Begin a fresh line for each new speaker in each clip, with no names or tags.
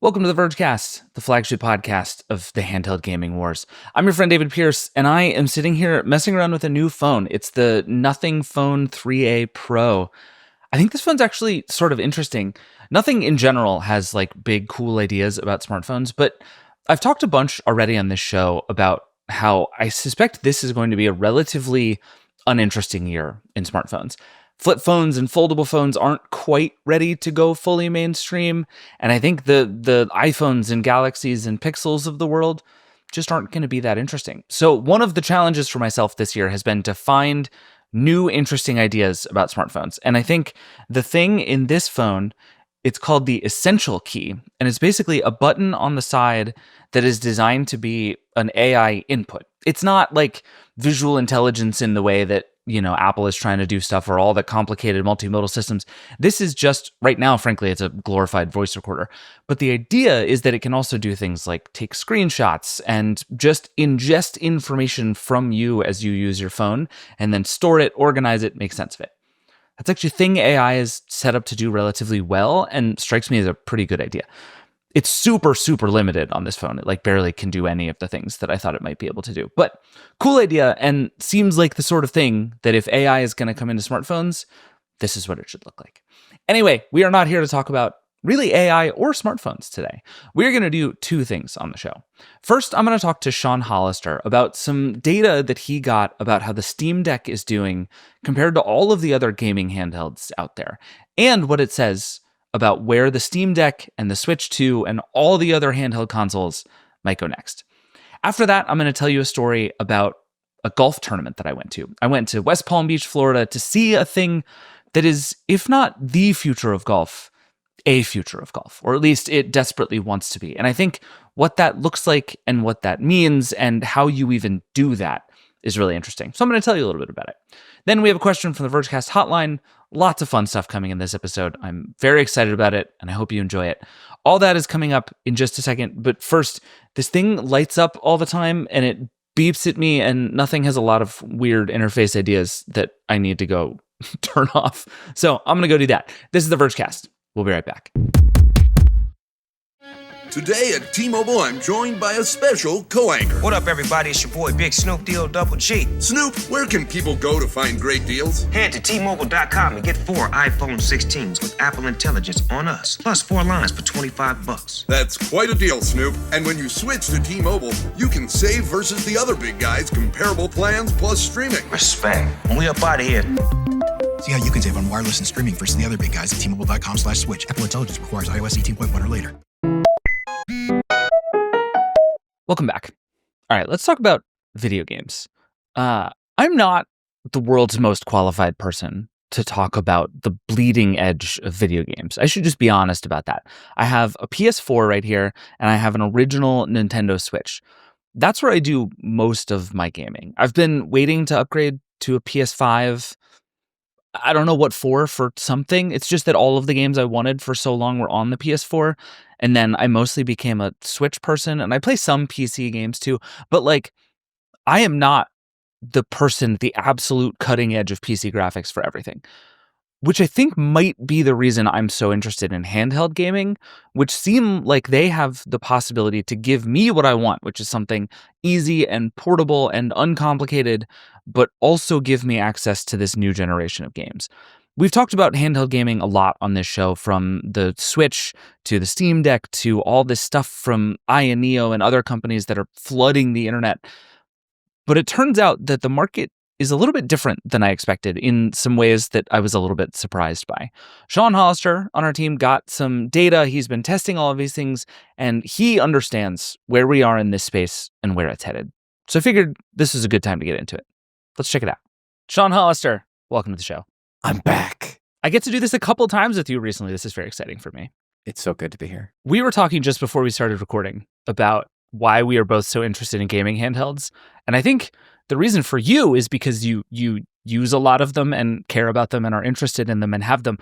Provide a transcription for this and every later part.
Welcome to the Vergecast, the flagship podcast of the Handheld Gaming Wars. I'm your friend David Pierce, and I am sitting here messing around with a new phone. It's the Nothing Phone 3A Pro. I think this phone's actually sort of interesting. Nothing in general has like big, cool ideas about smartphones, but I've talked a bunch already on this show about how I suspect this is going to be a relatively uninteresting year in smartphones. Flip phones and foldable phones aren't quite ready to go fully mainstream, and I think the iPhones and Galaxies and Pixels of the world just aren't going to be that interesting. So one of the challenges for myself this year has been to find new interesting ideas about smartphones. And I think the thing in this phone, it's called the Essential Key, and it's basically a button on the side that is designed to be an AI input. It's not like visual intelligence in the way that Apple is trying to do stuff or all the complicated multimodal systems. This is just, right now, frankly, it's a glorified voice recorder. But the idea is that it can also do things like take screenshots and just ingest information from you as you use your phone and then store it, organize it, make sense of it. That's actually a thing AI is set up to do relatively well and strikes me as a pretty good idea. It's super, super limited on this phone. It like barely can do any of the things that I thought it might be able to do. But cool idea, and seems like the sort of thing that if AI is going to come into smartphones, this is what it should look like. Anyway, we are not here to talk about really AI or smartphones today. We're going to do two things on the show. First, I'm going to talk to Sean Hollister about some data that he got about how the Steam Deck is doing compared to all of the other gaming handhelds out there, and what it says about where the Steam Deck and the Switch 2 and all the other handheld consoles might go next. After that, I'm going to tell you a story about a golf tournament that I went to. I went to West Palm Beach, Florida to see a thing that is, if not the future of golf, a future of golf, or at least it desperately wants to be. And I think what that looks like and what that means and how you even do that is really interesting. So I'm going to tell you a little bit about it. Then we have a question from the Vergecast Hotline. Lots of fun stuff coming in this episode. I'm very excited about it, and I hope you enjoy it. All that is coming up in just a second, but first, this thing lights up all the time, and it beeps at me, and Nothing has a lot of weird interface ideas that I need to go turn off. So I'm going to go do that. This is the Vergecast. We'll be right back.
Today at T-Mobile, I'm joined by a special co-anchor.
What up, everybody? It's your boy, Big Snoop Deal Double G.
Snoop, where can people go to find great deals?
Head to T-Mobile.com and get 4 iPhone 16s with Apple Intelligence on us, plus 4 lines for $25.
That's quite a deal, Snoop. And when you switch to T-Mobile, you can save versus the other big guys' comparable plans plus streaming.
Respect. We up out of here.
See how you can save on wireless and streaming versus the other big guys at T-Mobile.com/switch. Apple Intelligence requires iOS 18.1 or later.
Welcome back. All right, let's talk about video games. I'm not the world's most qualified person to talk about the bleeding edge of video games. I should just be honest about that. I have a PS4 right here, and I have an original Nintendo Switch. That's where I do most of my gaming. I've been waiting to upgrade to a PS5. I don't know what for something. It's just that all of the games I wanted for so long were on the PS4. And then I mostly became a Switch person, and I play some PC games too. But like, I am not the person at the absolute cutting edge of PC graphics for everything, which I think might be the reason I'm so interested in handheld gaming, which seem like they have the possibility to give me what I want, which is something easy and portable and uncomplicated, but also give me access to this new generation of games. We've talked about handheld gaming a lot on this show, from the Switch to the Steam Deck to all this stuff from Neo and other companies that are flooding the internet. But it turns out that the market is a little bit different than I expected in some ways that I was a little bit surprised by. Sean Hollister on our team got some data. He's been testing all of these things, and he understands where we are in this space and where it's headed. So I figured this is a good time to get into it. Let's check it out. Sean Hollister, welcome to the show.
I'm back.
I get to do this a couple times with you recently. This is very exciting for me.
It's so good to be here.
We were talking just before we started recording about why we are both so interested in gaming handhelds. And I think the reason for you is because you use a lot of them and care about them and are interested in them and have them.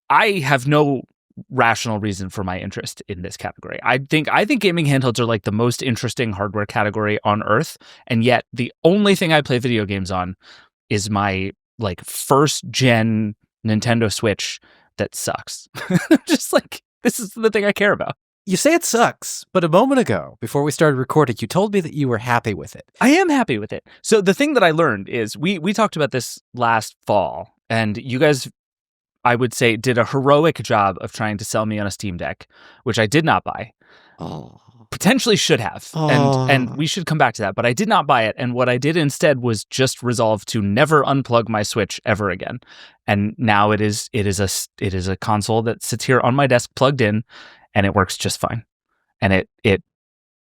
I have no rational reason for my interest in this category. I think gaming handhelds are like the most interesting hardware category on earth. And yet the only thing I play video games on is my like first gen Nintendo Switch that sucks. Just like, this is the thing I care about.
You say it sucks, but a moment ago, before we started recording, you told me that you were happy with it.
I am happy with it. So the thing that I learned is we talked about this last fall, and you guys, I would say, did a heroic job of trying to sell me on a Steam Deck, which I did not buy.
Oh.
Potentially should have, and we should come back to that, but I did not buy it, and what I did instead was just resolve to never unplug my Switch ever again. And now it is a console that sits here on my desk plugged in, and it works just fine. And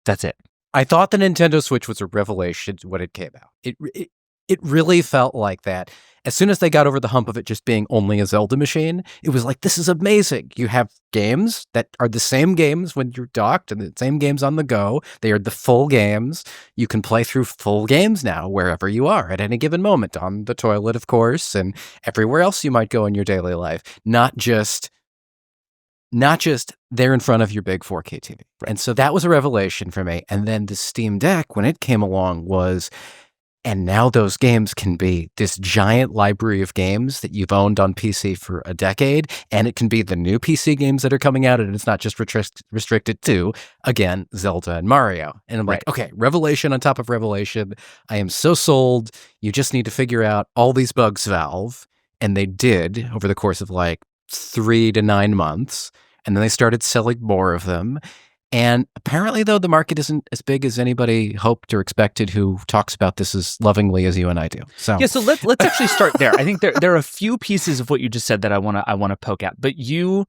that's it.
I thought the Nintendo Switch was a revelation when it came out. It really felt like that. As soon as they got over the hump of it just being only a Zelda machine, it was like, this is amazing. You have games that are the same games when you're docked and the same games on the go. They are the full games. You can play through full games now wherever you are at any given moment, on the toilet, of course, and everywhere else you might go in your daily life. Not just there in front of your big 4K TV. And so that was a revelation for me. And then the Steam Deck, when it came along, was... And now those games can be this giant library of games that you've owned on PC for a decade, and it can be the new PC games that are coming out, and it's not just restricted to, again, Zelda and Mario. And I'm like, okay, revelation on top of revelation. I am so sold. You just need to figure out all these bugs, Valve. And they did over the course of like 3 to 9 months, and then they started selling more of them. And apparently, though, the market isn't as big as anybody hoped or expected who talks about this as lovingly as you and I do. So
let's actually start there. I think there are a few pieces of what you just said that I want to poke at. But you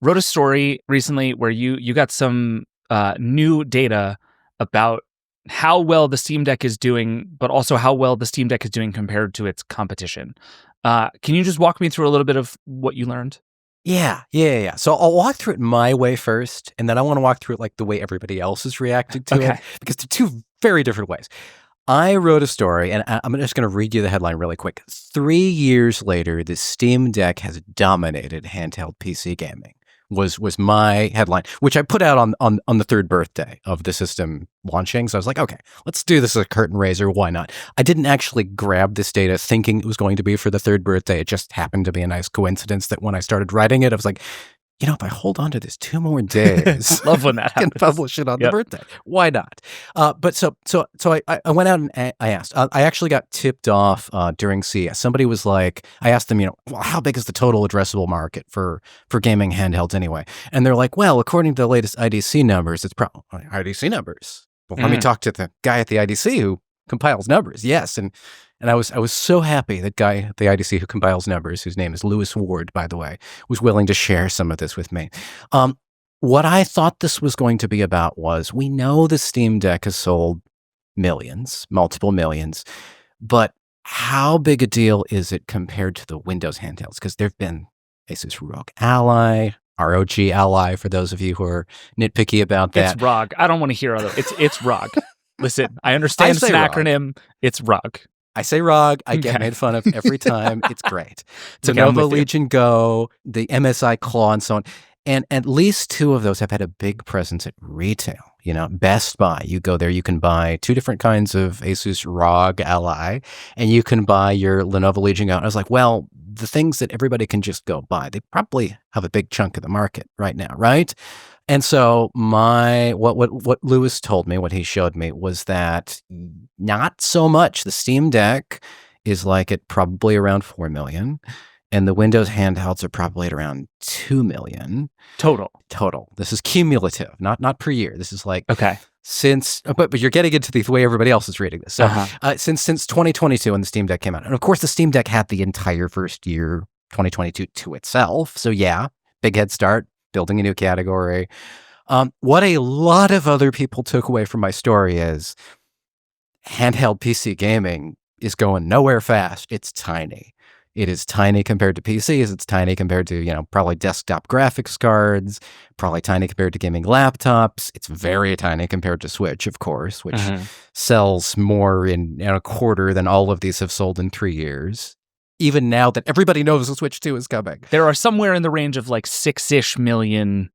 wrote a story recently where you got some new data about how well the Steam Deck is doing, but also how well the Steam Deck is doing compared to its competition. Can you just walk me through a little bit of what you learned?
Yeah. So I'll walk through it my way first, and then I want to walk through it like the way everybody else is reacting to it, because they're two very different ways. I wrote a story, and I'm just going to read you the headline really quick. 3 years later, the Steam Deck has dominated handheld PC gaming. Was my headline, which I put out on the third birthday of the system launching. So I was like, okay, let's do this as a curtain raiser. Why not? I didn't actually grab this data thinking it was going to be for the third birthday. It just happened to be a nice coincidence that when I started writing it, I was like, if I hold on to this 2 more days,
love when that happens.
I can publish it on the birthday. Why not? But so I went out and I asked. I actually got tipped off during CES. Somebody was like, I asked them, well, how big is the total addressable market for gaming handhelds anyway? And they're like, well, according to the latest IDC numbers, it's probably IDC numbers. Well, let me talk to the guy at the IDC who compiles numbers. Yes, and I was so happy that guy at the IDC who compiles numbers, whose name is Lewis Ward, by the way, was willing to share some of this with me. What I thought this was going to be about was, we know the Steam Deck has sold millions, multiple millions, but how big a deal is it compared to the Windows handhelds? Because there have been Asus ROG Ally, ROG Ally, for those of you who are nitpicky about that.
It's ROG. I don't want to hear other. It's ROG. Listen, I understand it's an acronym. It's ROG.
I say ROG. I get made fun of every time. It's great.
It's
Lenovo Legion Go, the MSI Claw, and so on. And at least 2 of those have had a big presence at retail. Best Buy, you go there, you can buy 2 different kinds of Asus ROG Ally, and you can buy your Lenovo Legion Go. And I was like, well, the things that everybody can just go buy, they probably have a big chunk of the market right now, right? And so what Lewis told me, what he showed me, was that not so much. The Steam Deck is like at probably around 4 million, and the Windows handhelds are probably at around 2 million.
Total.
This is cumulative, not per year. This is like since, but you're getting into the way everybody else is reading this. So since 2022, when the Steam Deck came out, and of course the Steam Deck had the entire first year, 2022, to itself. So yeah, big head start, building a new category. What a lot of other people took away from my story is handheld PC gaming is going nowhere fast. It's tiny. It is tiny compared to PCs. It's tiny compared to, probably desktop graphics cards, probably tiny compared to gaming laptops. It's very tiny compared to Switch, of course, which sells more in a quarter than all of these have sold in 3 years. Even now that everybody knows the Switch 2 is coming.
There are somewhere in the range of like 6-ish million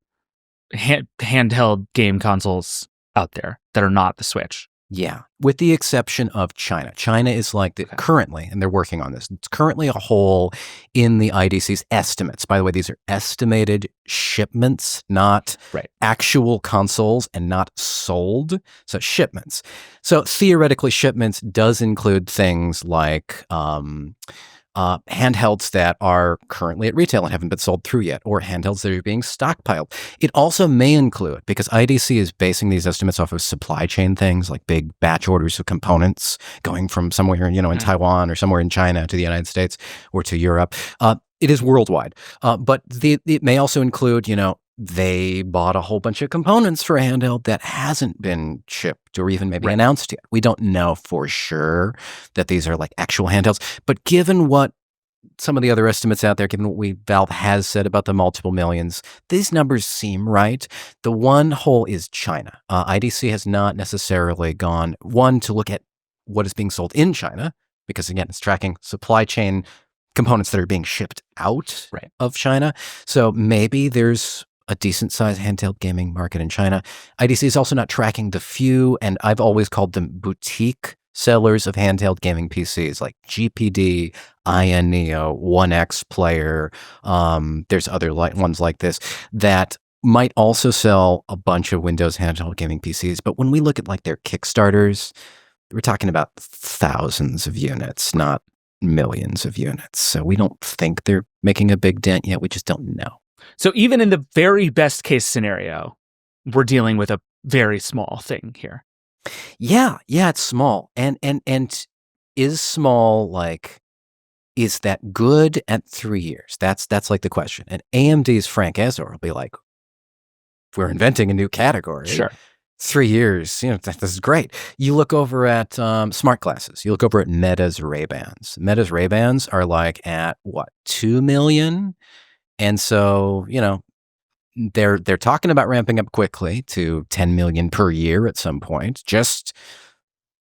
handheld game consoles out there that are not the Switch.
Yeah, with the exception of China. China is like currently, and they're working on this. It's currently a hole in the IDC's estimates. By the way, these are estimated shipments, not actual consoles and not sold. So shipments. So theoretically, shipments does include things like handhelds that are currently at retail and haven't been sold through yet, or handhelds that are being stockpiled. It also may include, because IDC is basing these estimates off of supply chain things like big batch orders of components going from somewhere, in Taiwan or somewhere in China to the United States or to Europe. It is worldwide, but it may also include, they bought a whole bunch of components for a handheld that hasn't been shipped or even maybe announced yet. We don't know for sure that these are like actual handhelds, but given what some of the other estimates out there, given what Valve has said about the multiple millions, these numbers seem right. The one hole is China. IDC has not necessarily gone, one, to look at what is being sold in China, because again, it's tracking supply chain components that are being shipped out of China. So maybe there's a decent-sized handheld gaming market in China. IDC is also not tracking the few, and I've always called them boutique sellers of handheld gaming PCs like GPD, IN Neo, 1X Player. There's other ones like this that might also sell a bunch of Windows handheld gaming PCs. But when we look at like their Kickstarters, we're talking about thousands of units, not millions of units. So we don't think they're making a big dent yet. We just don't know.
So even in the very best case scenario, we're dealing with a very small thing here.
Yeah, it's small. And is small, like, is that good at 3 years? That's like the question. And AMD's Frank Azor will be like, we're inventing a new category.
Sure.
3 years, this is great. You look over at smart glasses. You look over at Meta's Ray-Bans. Meta's Ray-Bans are like at, 2 million? And so, they're talking about ramping up quickly to 10 million per year at some point. Just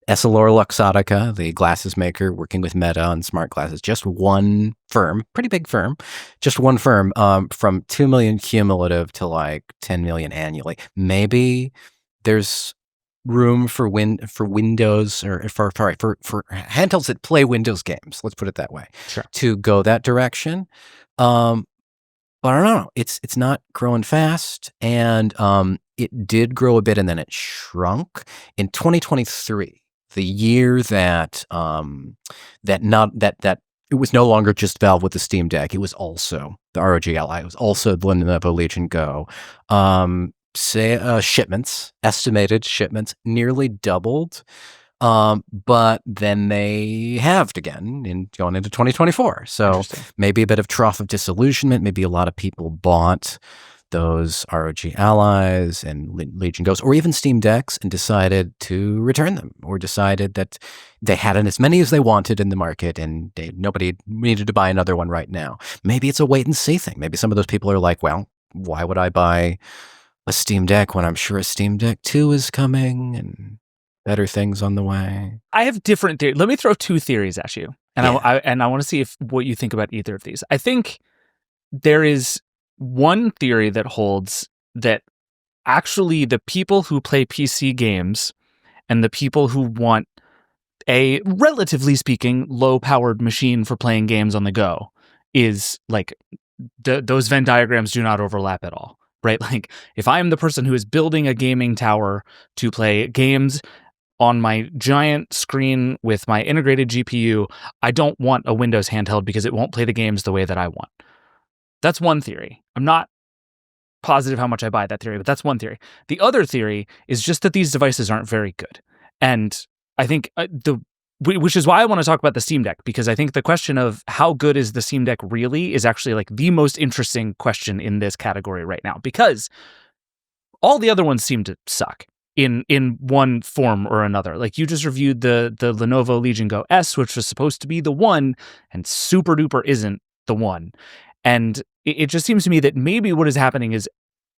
EssilorLuxottica, the glasses maker working with Meta on smart glasses, just one firm, pretty big firm, just one firm, from 2 million cumulative to like 10 million annually. Maybe there's room for Windows or for handhelds that play Windows games. Let's put it that way.
Sure.
To go that direction. But I don't know. It's not growing fast, and it did grow a bit, and then it shrunk in 2023, the year that it was no longer just Valve with the Steam Deck. It was also the ROG Ally. It was also the Lenovo Legion Go. Estimated shipments nearly doubled. But then they halved again going into 2024. So maybe a bit of trough of disillusionment. Maybe a lot of people bought those ROG Allies and Legion Goes, or even Steam Decks, and decided to return them, or decided that they hadn't as many as they wanted in the market, and nobody needed to buy another one right now. Maybe it's a wait and see thing. Maybe some of those people are like, well, why would I buy a Steam Deck when I'm sure a Steam Deck 2 is coming and better things on the way?
I have different theories. Let me throw two theories at you, and I want to see what you think about either of these. I think there is one theory that holds that actually the people who play PC games and the people who want a, relatively speaking, low-powered machine for playing games on the go is like those Venn diagrams do not overlap at all, right? Like if I am the person who is building a gaming tower to play games on my giant screen with my integrated GPU, I don't want a Windows handheld because it won't play the games the way that I want. That's one theory. I'm not positive how much I buy that theory, but that's one theory. The other theory is just that these devices aren't very good. And I think which is why I want to talk about the Steam Deck, because I think the question of how good is the Steam Deck really is actually like the most interesting question in this category right now, because all the other ones seem to suck in one form or another. Like you just reviewed the Lenovo Legion Go S, which was supposed to be the one, and super duper isn't the one. And it just seems to me that maybe what is happening is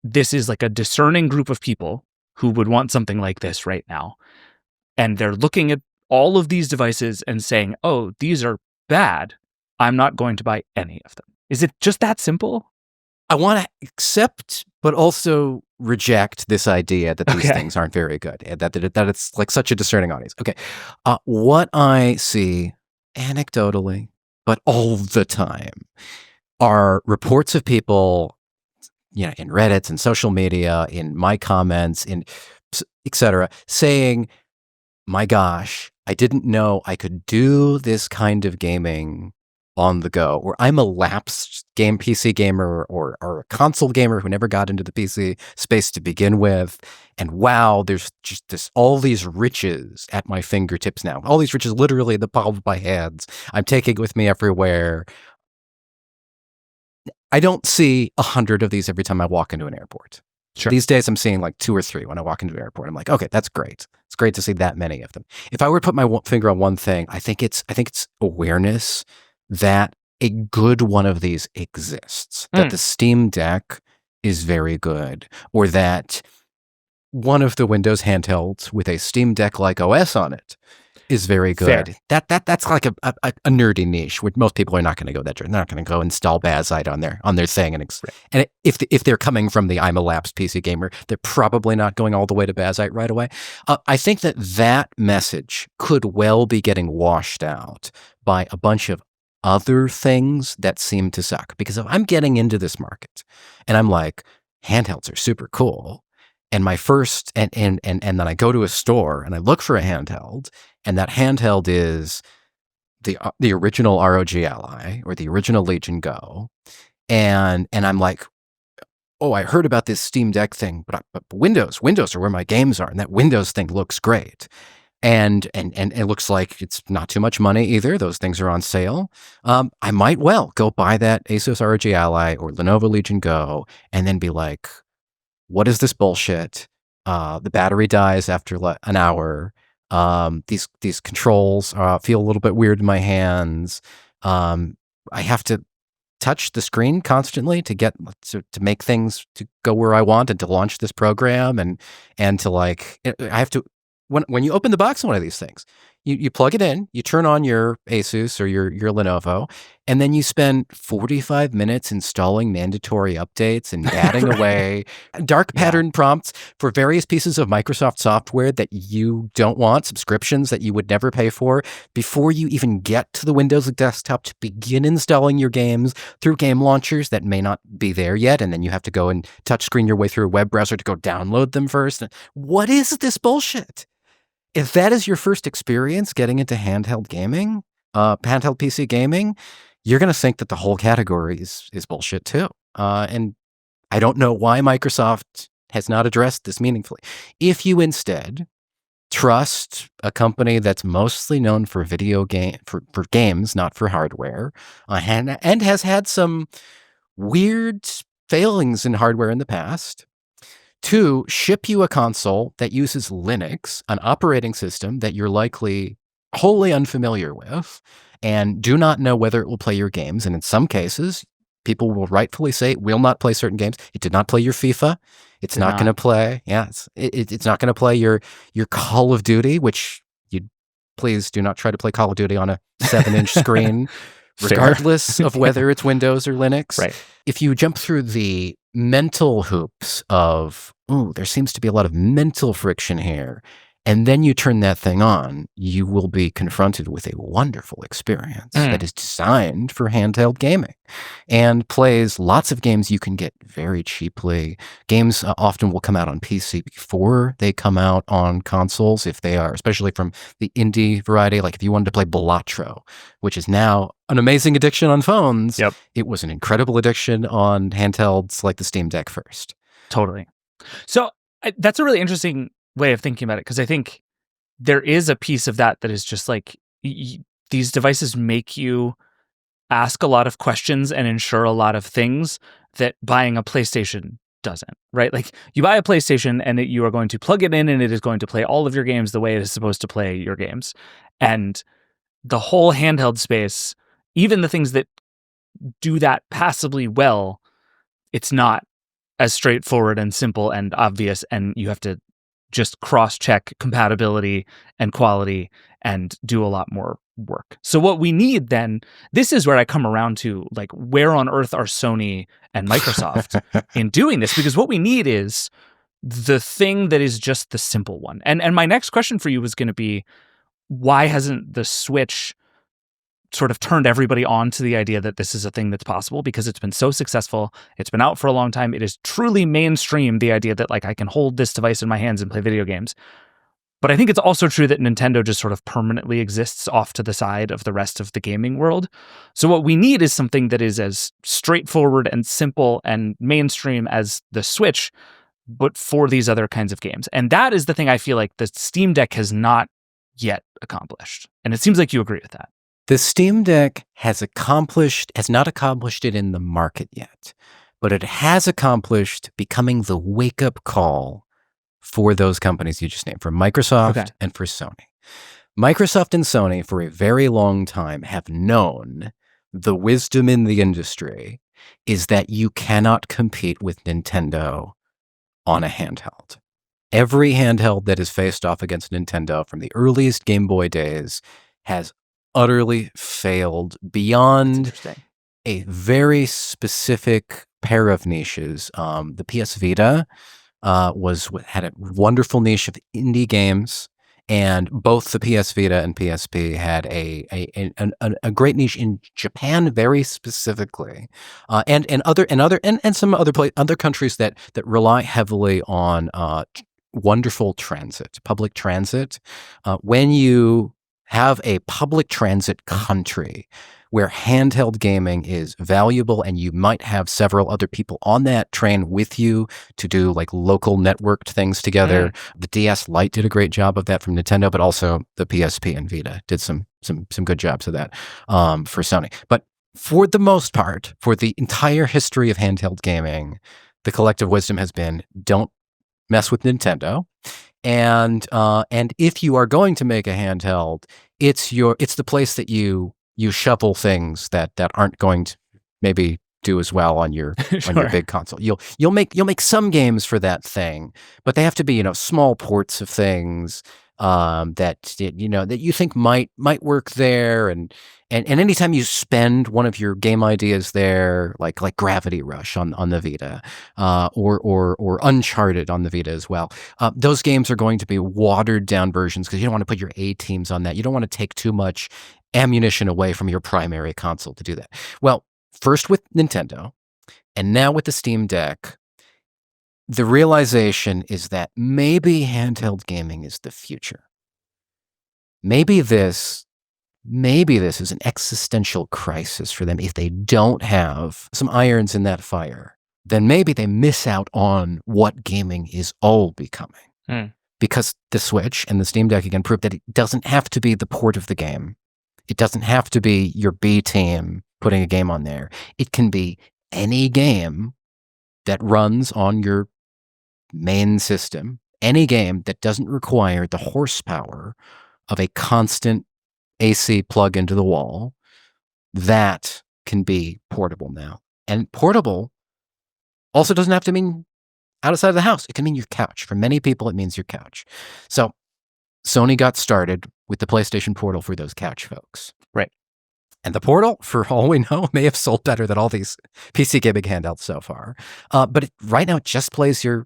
this is like a discerning group of people who would want something like this right now. And they're looking at all of these devices and saying, oh, these are bad. I'm not going to buy any of them. Is it just that simple?
I want to accept, but also reject this idea that these
Okay.
things aren't very good, and that it's like such a discerning audience. Okay, what I see anecdotally, but all the time, are reports of people, in Reddits and social media, in my comments, in etc., saying, "My gosh, I didn't know I could do this kind of gaming on the go," or "I'm a lapsed PC gamer or a console gamer who never got into the PC space to begin with. And wow, there's just all these riches at my fingertips now. All these riches literally in the palm of my hands. I'm taking with me everywhere." I don't see 100 of these every time I walk into an airport.
Sure.
These days, I'm seeing like 2 or 3 when I walk into an airport. I'm like, okay, that's great. It's great to see that many of them. If I were to put my finger on one thing, I think it's awareness that a good one of these exists. That the Steam Deck is very good, or that one of the Windows handhelds with a Steam Deck-like OS on it is very good.
Fair.
That's like a nerdy niche where most people are not going to go that. They're not going to go install Bazite on their thing, and if they're coming from the "I'm a lapsed PC gamer," they're probably not going all the way to Bazite right away. I think that message could well be getting washed out by a bunch of other things that seem to suck. Because if I'm getting into this market and I'm like, handhelds are super cool, and my first and then I go to a store and I look for a handheld, and that handheld is the original ROG Ally or the original Legion Go, and I'm like, oh, I heard about this Steam Deck thing, but Windows are where my games are, and that Windows thing looks great, and it looks like it's not too much money either. Those things are on sale. I might well go buy that Asus ROG Ally or Lenovo Legion Go, and then be like, what is this bullshit? The battery dies after an hour. These controls feel a little bit weird in my hands. I have to touch the screen constantly to make things to go where I want and to launch this program, and to I have to, when you open the box of one of these things, you plug it in, you turn on your Asus or your Lenovo, and then you spend 45 minutes installing mandatory updates and adding away dark pattern prompts for various pieces of Microsoft software that you don't want, subscriptions that you would never pay for, before you even get to the Windows desktop to begin installing your games through game launchers that may not be there yet, and then you have to go and touchscreen your way through a web browser to go download them first. What is this bullshit? If that is your first experience getting into handheld gaming, handheld PC gaming, you're going to think that the whole category is bullshit too. And I don't know why Microsoft has not addressed this meaningfully. If you instead trust a company that's mostly known for for games, not for hardware, and has had some weird failings in hardware in the past, to ship you a console that uses Linux, an operating system that you're likely wholly unfamiliar with, and do not know whether it will play your games. And in some cases, people will rightfully say it will not play certain games. It did not play your FIFA. It's not going to play. Yeah, it's not going to play your Call of Duty, which you please do not try to play Call of Duty on a 7-inch screen, regardless of whether it's Windows or Linux.
Right.
If you jump through the mental hoops of, there seems to be a lot of mental friction here, and then you turn that thing on, you will be confronted with a wonderful experience that is designed for handheld gaming and plays lots of games you can get very cheaply. Games often will come out on PC before they come out on consoles, if they are, especially from the indie variety. Like if you wanted to play Balatro, which is now an amazing addiction on phones, it was an incredible addiction on handhelds like the Steam Deck first.
Totally. So that's a really interesting way of thinking about it, because I think there is a piece of that is just like these devices make you ask a lot of questions and ensure a lot of things that buying a PlayStation doesn't, right? Like you buy a PlayStation and you are going to plug it in and it is going to play all of your games the way it is supposed to play your games. And the whole handheld space, even the things that do that passably well, it's not as straightforward and simple and obvious, and you have to just cross-check compatibility and quality and do a lot more work. So what we need then, this is where I come around to, like, where on earth are Sony and Microsoft in doing this? Because what we need is the thing that is just the simple one. And my next question for you was going to be, why hasn't the Switch sort of turned everybody on to the idea that this is a thing that's possible? Because it's been so successful. It's been out for a long time. It is truly mainstream, the idea that, like, I can hold this device in my hands and play video games. But I think it's also true that Nintendo just sort of permanently exists off to the side of the rest of the gaming world. So what we need is something that is as straightforward and simple and mainstream as the Switch, but for these other kinds of games. And that is the thing I feel like the Steam Deck has not yet accomplished. And it seems like you agree with that.
The Steam Deck has not accomplished it in the market yet, but it has accomplished becoming the wake-up call for those companies you just named, for Microsoft and for Sony. Microsoft and Sony, for a very long time, have known the wisdom in the industry is that you cannot compete with Nintendo on a handheld. Every handheld that has faced off against Nintendo from the earliest Game Boy days has utterly failed beyond a very specific pair of niches. The PS Vita had a wonderful niche of indie games, and both the PS Vita and PSP had a great niche in Japan, very specifically, and some other countries that rely heavily on wonderful transit, public transit. When you have a public transit country where handheld gaming is valuable and you might have several other people on that train with you to do like local networked things together. The DS Lite did a great job of that from Nintendo, but also the PSP and Vita did some good jobs of that for Sony. But for the most part, for the entire history of handheld gaming, the collective wisdom has been, don't mess with Nintendo. And if you are going to make a handheld, it's the place that you shovel things that aren't going to maybe do as well on your on your big console. You'll make some games for that thing, but they have to be small ports of things that you think might work there, and anytime you spend one of your game ideas there, like Gravity Rush on the Vita, or Uncharted on the Vita as well, those games are going to be watered down versions because you don't want to put your A teams on that. You don't want to take too much ammunition away from your primary console to do that. Well, first with Nintendo, and now with the Steam Deck, the realization is that maybe handheld gaming is the future. Maybe this is an existential crisis for them. If they don't have some irons in that fire, then maybe they miss out on what gaming is all becoming. Because the Switch and the Steam Deck again prove that it doesn't have to be the port of the game. It doesn't have to be your B team putting a game on there. It can be any game that runs on your main system, any game that doesn't require the horsepower of a constant AC plug into the wall, that can be portable now. And portable also doesn't have to mean outside of the house. It can mean your couch. For many people, it means your couch. So Sony got started with the PlayStation Portal for those couch folks.
Right.
And the Portal, for all we know, may have sold better than all these PC gaming handhelds so far. But right now, it just plays your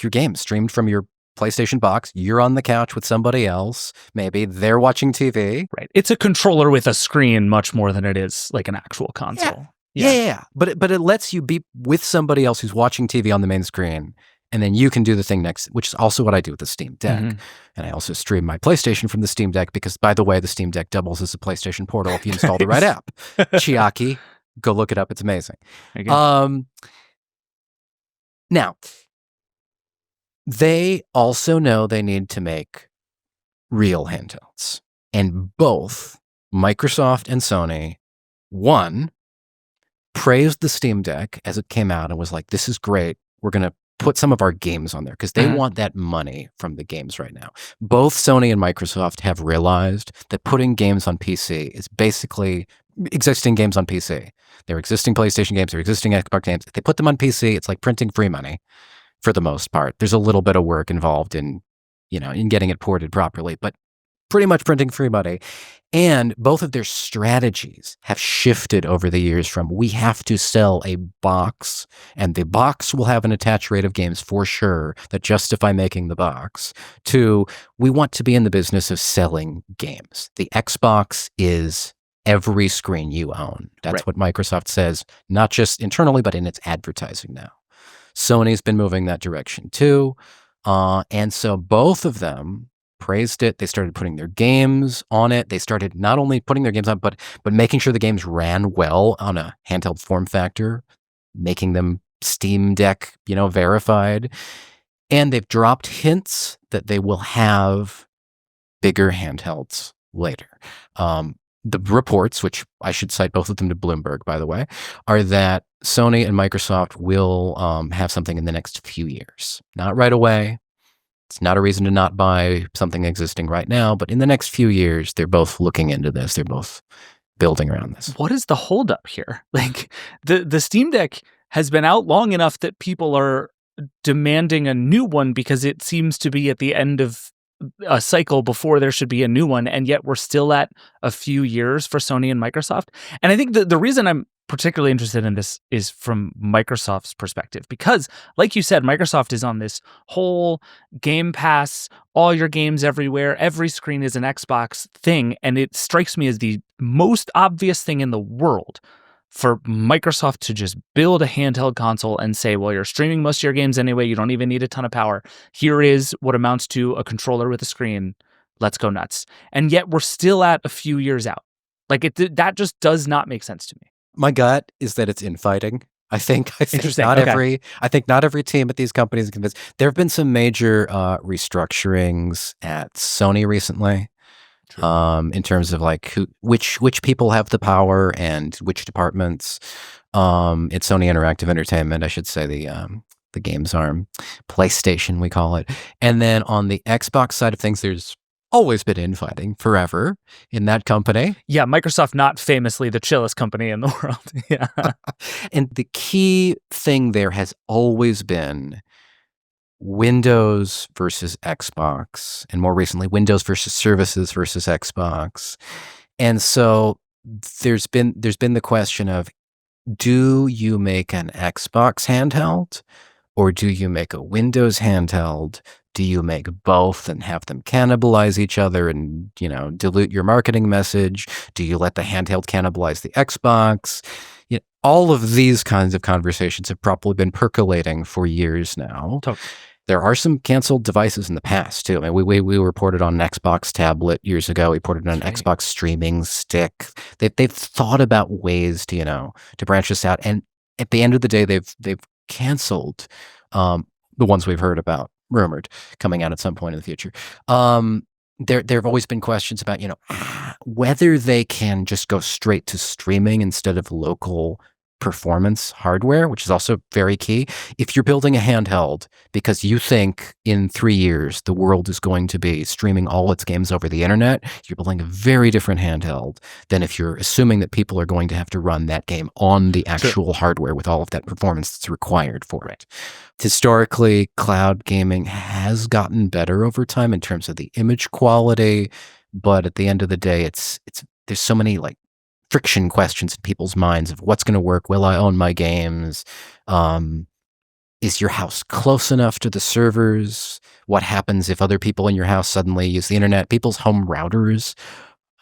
games streamed from your PlayStation box. You're on the couch with somebody else. Maybe they're watching TV.
Right. It's a controller with a screen much more than it is like an actual console.
Yeah. But it lets you be with somebody else who's watching TV on the main screen, and then you can do the thing next, which is also what I do with the Steam Deck. And I also stream my PlayStation from the Steam Deck because, by the way, the Steam Deck doubles as a PlayStation Portal if you install the right app. Chiaki, go look it up. It's amazing. Now, they also know they need to make real handhelds. And both Microsoft and Sony, one, praised the Steam Deck as it came out and was like, this is great. We're going to put some of our games on there because they want that money from the games right now. Both Sony and Microsoft have realized that putting games on PC is basically existing games on PC. They're existing PlayStation games, they're existing Xbox games. If they put them on PC, it's like printing free money for the most part. There's a little bit of work involved in getting it ported properly, but pretty much printing free money. And both of their strategies have shifted over the years from we have to sell a box, and the box will have an attach rate of games for sure that justify making the box, to we want to be in the business of selling games. The Xbox is every screen you own. That's what Microsoft says, not just internally, but in its advertising now. Sony's been moving that direction too. And so both of them praised it. They started putting their games on it. They started not only putting their games on, but making sure the games ran well on a handheld form factor, making them Steam Deck, verified. And they've dropped hints that they will have bigger handhelds later. The reports, which I should cite both of them to Bloomberg, by the way, are that Sony and Microsoft will have something in the next few years. Not right away. It's not a reason to not buy something existing right now, but in the next few years, they're both looking into this. They're both building around this.
What is the holdup here? Like the Steam Deck has been out long enough that people are demanding a new one because it seems to be at the end of a cycle before there should be a new one, and yet we're still at a few years for Sony and Microsoft. And I think the reason I'm particularly interested in this is from Microsoft's perspective, because like you said, Microsoft is on this whole Game Pass, all your games everywhere, every screen is an Xbox thing, and it strikes me as the most obvious thing in the world for Microsoft to just build a handheld console and say, well, you're streaming most of your games anyway, you don't even need a ton of power. Here is what amounts to a controller with a screen. Let's go nuts. And yet we're still at a few years out. Like that just does not make sense to me.
My gut is that it's infighting. I think
Interesting.
not
Okay.
every team at these companies is convinced. There have been some major restructurings at Sony recently. In terms of like which people have the power and which departments. It's Sony Interactive Entertainment, I should say, the games arm, PlayStation we call it. And then on the Xbox side of things, there's always been infighting forever in that company.
Yeah, Microsoft not famously the chillest company in the world. Yeah.
And the key thing there has always been Windows versus Xbox, and more recently, Windows versus services versus Xbox. And so there's been the question of, do you make an Xbox handheld or do you make a Windows handheld? Do you make both and have them cannibalize each other and, dilute your marketing message? Do you let the handheld cannibalize the Xbox? All of these kinds of conversations have probably been percolating for years now.
Totally.
There are some canceled devices in the past too. I mean, we reported on an Xbox tablet years ago. We reported on an Xbox streaming stick. They've thought about ways to branch this out, and at the end of the day, they've canceled the ones we've heard about, rumored coming out at some point in the future. There have always been questions about whether they can just go straight to streaming instead of local performance hardware, which is also very key. If you're building a handheld because you think in 3 years the world is going to be streaming all its games over the internet, you're building a very different handheld than if you're assuming that people are going to have to run that game on the actual hardware with all of that performance that's required for it. Historically, cloud gaming has gotten better over time in terms of the image quality, but at the end of the day, there's so many friction questions in people's minds of what's going to work. Will I own my games? Is your house close enough to the servers? What happens if other people in your house suddenly use the internet? People's home routers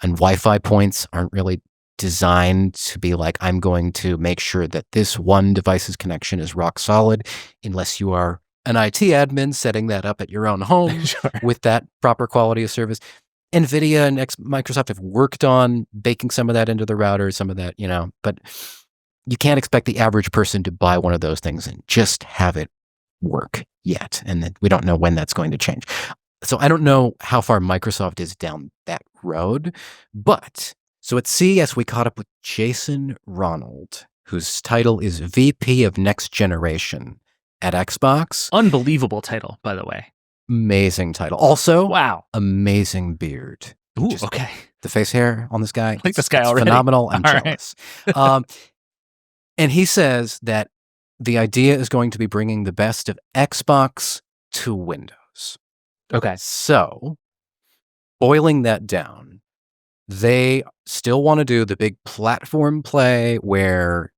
and Wi-Fi points aren't really designed to be like, I'm going to make sure that this one device's connection is rock solid, unless you are an IT admin setting that up at your own home with that proper quality of service. NVIDIA and Microsoft have worked on baking some of that into the router, some of that, but you can't expect the average person to buy one of those things and just have it work yet. And we don't know when that's going to change. So I don't know how far Microsoft is down that road, but so at CES, we caught up with Jason Ronald, whose title is VP of Next Generation at Xbox.
Unbelievable title, by the way.
Amazing title. Also,
wow,
amazing beard.
Ooh, okay.
The face hair on this guy.
I like this guy already.
Phenomenal. I'm
All
jealous. And he says that the idea is going to be bringing the best of Xbox to Windows.
Okay.
So boiling that down, they still want to do the big platform play where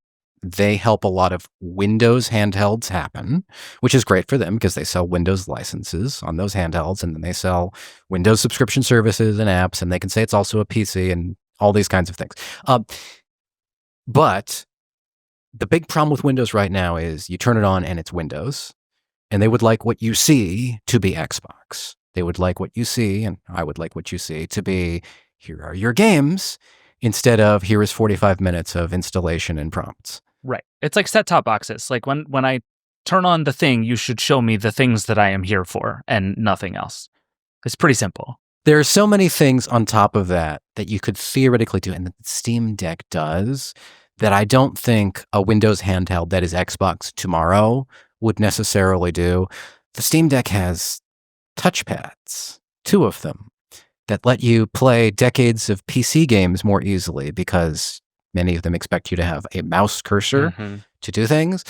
they help a lot of Windows handhelds happen, which is great for them because they sell Windows licenses on those handhelds, and then they sell Windows subscription services and apps, and they can say it's also a PC and all these kinds of things. But the big problem with Windows right now is you turn it on and it's Windows, and they would like what you see to be Xbox. They would like what you see, and I would like what you see to be, here are your games, instead of here is 45 minutes of installation and prompts.
Right. It's like set-top boxes. Like when I turn on the thing, you should show me the things that I am here for and nothing else. It's pretty simple.
There are so many things on top of that you could theoretically do, and that the Steam Deck does, that I don't think a Windows handheld that is Xbox tomorrow would necessarily do. The Steam Deck has touchpads, 2 of them, that let you play decades of PC games more easily because many of them expect you to have a mouse cursor to do things.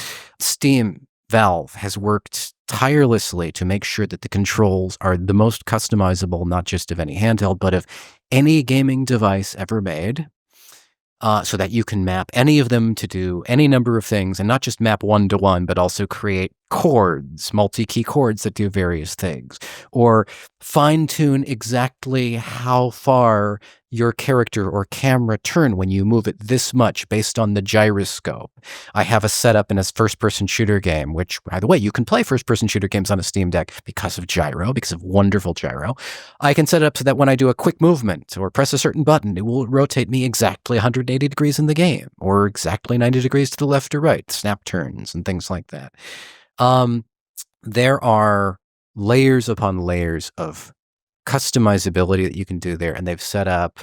Valve has worked tirelessly to make sure that the controls are the most customizable, not just of any handheld, but of any gaming device ever made. So that you can map any of them to do any number of things, and not just map one to one, but also create chords, multi-key chords that do various things, or fine-tune exactly how far your character or camera turn when you move it this much based on the gyroscope. I have a setup in a first-person shooter game, which, by the way, you can play first-person shooter games on a Steam Deck because of gyro, because of wonderful gyro. I can set it up so that when I do a quick movement or press a certain button, it will rotate me exactly 180 degrees in the game, or exactly 90 degrees to the left or right, snap turns and things like that. There are layers upon layers of customizability that you can do there, and they've set up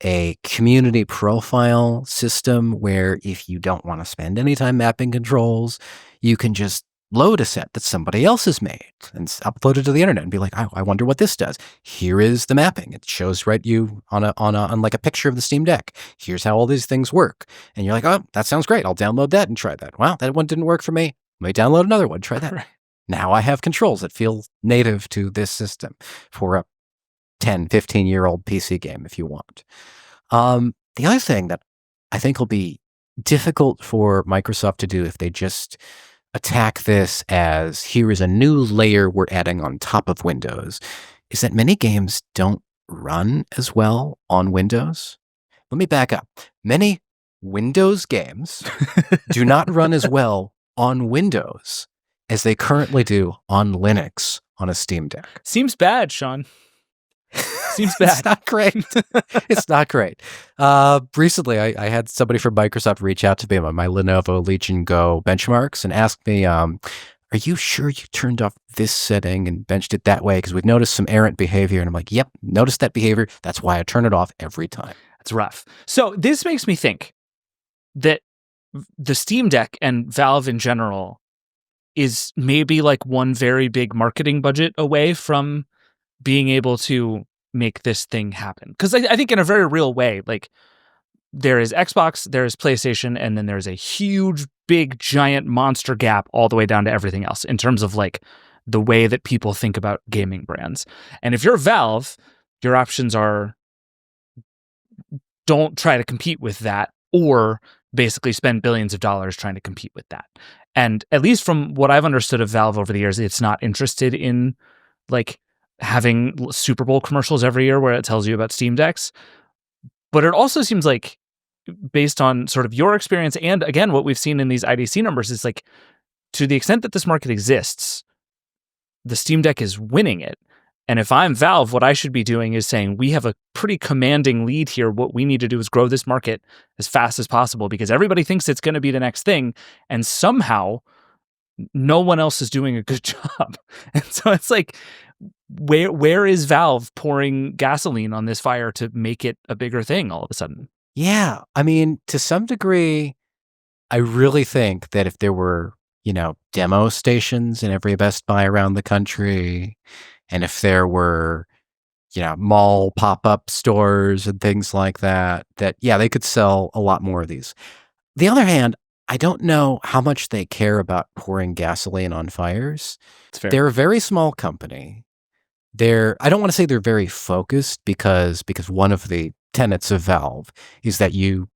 a community profile system where if you don't want to spend any time mapping controls, you can just load a set that somebody else has made and upload it to the internet and be like, I wonder what this does. Here is the mapping. It shows you on like a picture of the Steam Deck. Here's how all these things work. And you're like, oh, that sounds great. I'll download that and try that. Well, that one didn't work for me. Let me download another one. Try that.
Right.
Now I have controls that feel native to this system for a 10, 15-year-old PC game if you want. The other thing that I think will be difficult for Microsoft to do if they just attack this as here is a new layer we're adding on top of Windows is that many games don't run as well on Windows. Let me back up. Many Windows games do not run as well on Windows as they currently do on Linux on a Steam Deck.
Seems bad, Sean. Seems bad.
It's not great. It's not great. Recently, I had somebody from Microsoft reach out to me on my Lenovo Legion Go benchmarks and ask me, are you sure you turned off this setting and benched it that way? Because we've noticed some errant behavior. And I'm like, yep, noticed that behavior. That's why I turn it off every time.
That's rough. So this makes me think that the Steam Deck and Valve in general is maybe like one very big marketing budget away from being able to make this thing happen. Because I think in a very real way, like there is Xbox, there is PlayStation, and then there's a huge, big, giant monster gap all the way down to everything else in terms of like the way that people think about gaming brands. And if you're Valve, your options are don't try to compete with that, or basically spend billions of dollars trying to compete with that. And at least from what I've understood of Valve over the years, it's not interested in like having Super Bowl commercials every year where it tells you about Steam Decks. But it also seems like, based on sort of your experience and again what we've seen in these IDC numbers, is like to the extent that this market exists, the Steam Deck is winning it. And if I'm Valve, what I should be doing is saying, we have a pretty commanding lead here. What we need to do is grow this market as fast as possible because everybody thinks it's going to be the next thing. And somehow no one else is doing a good job. And so it's like, where is Valve pouring gasoline on this fire to make it a bigger thing all of a sudden?
Yeah. I mean, to some degree, I really think that if there were, demo stations in every Best Buy around the country, and if there were, mall pop-up stores and things like that, they could sell a lot more of these. The other hand, I don't know how much they care about pouring gasoline on fires.
It's fair.
They're a very small company. I don't want to say they're very focused because one of the tenets of Valve is that you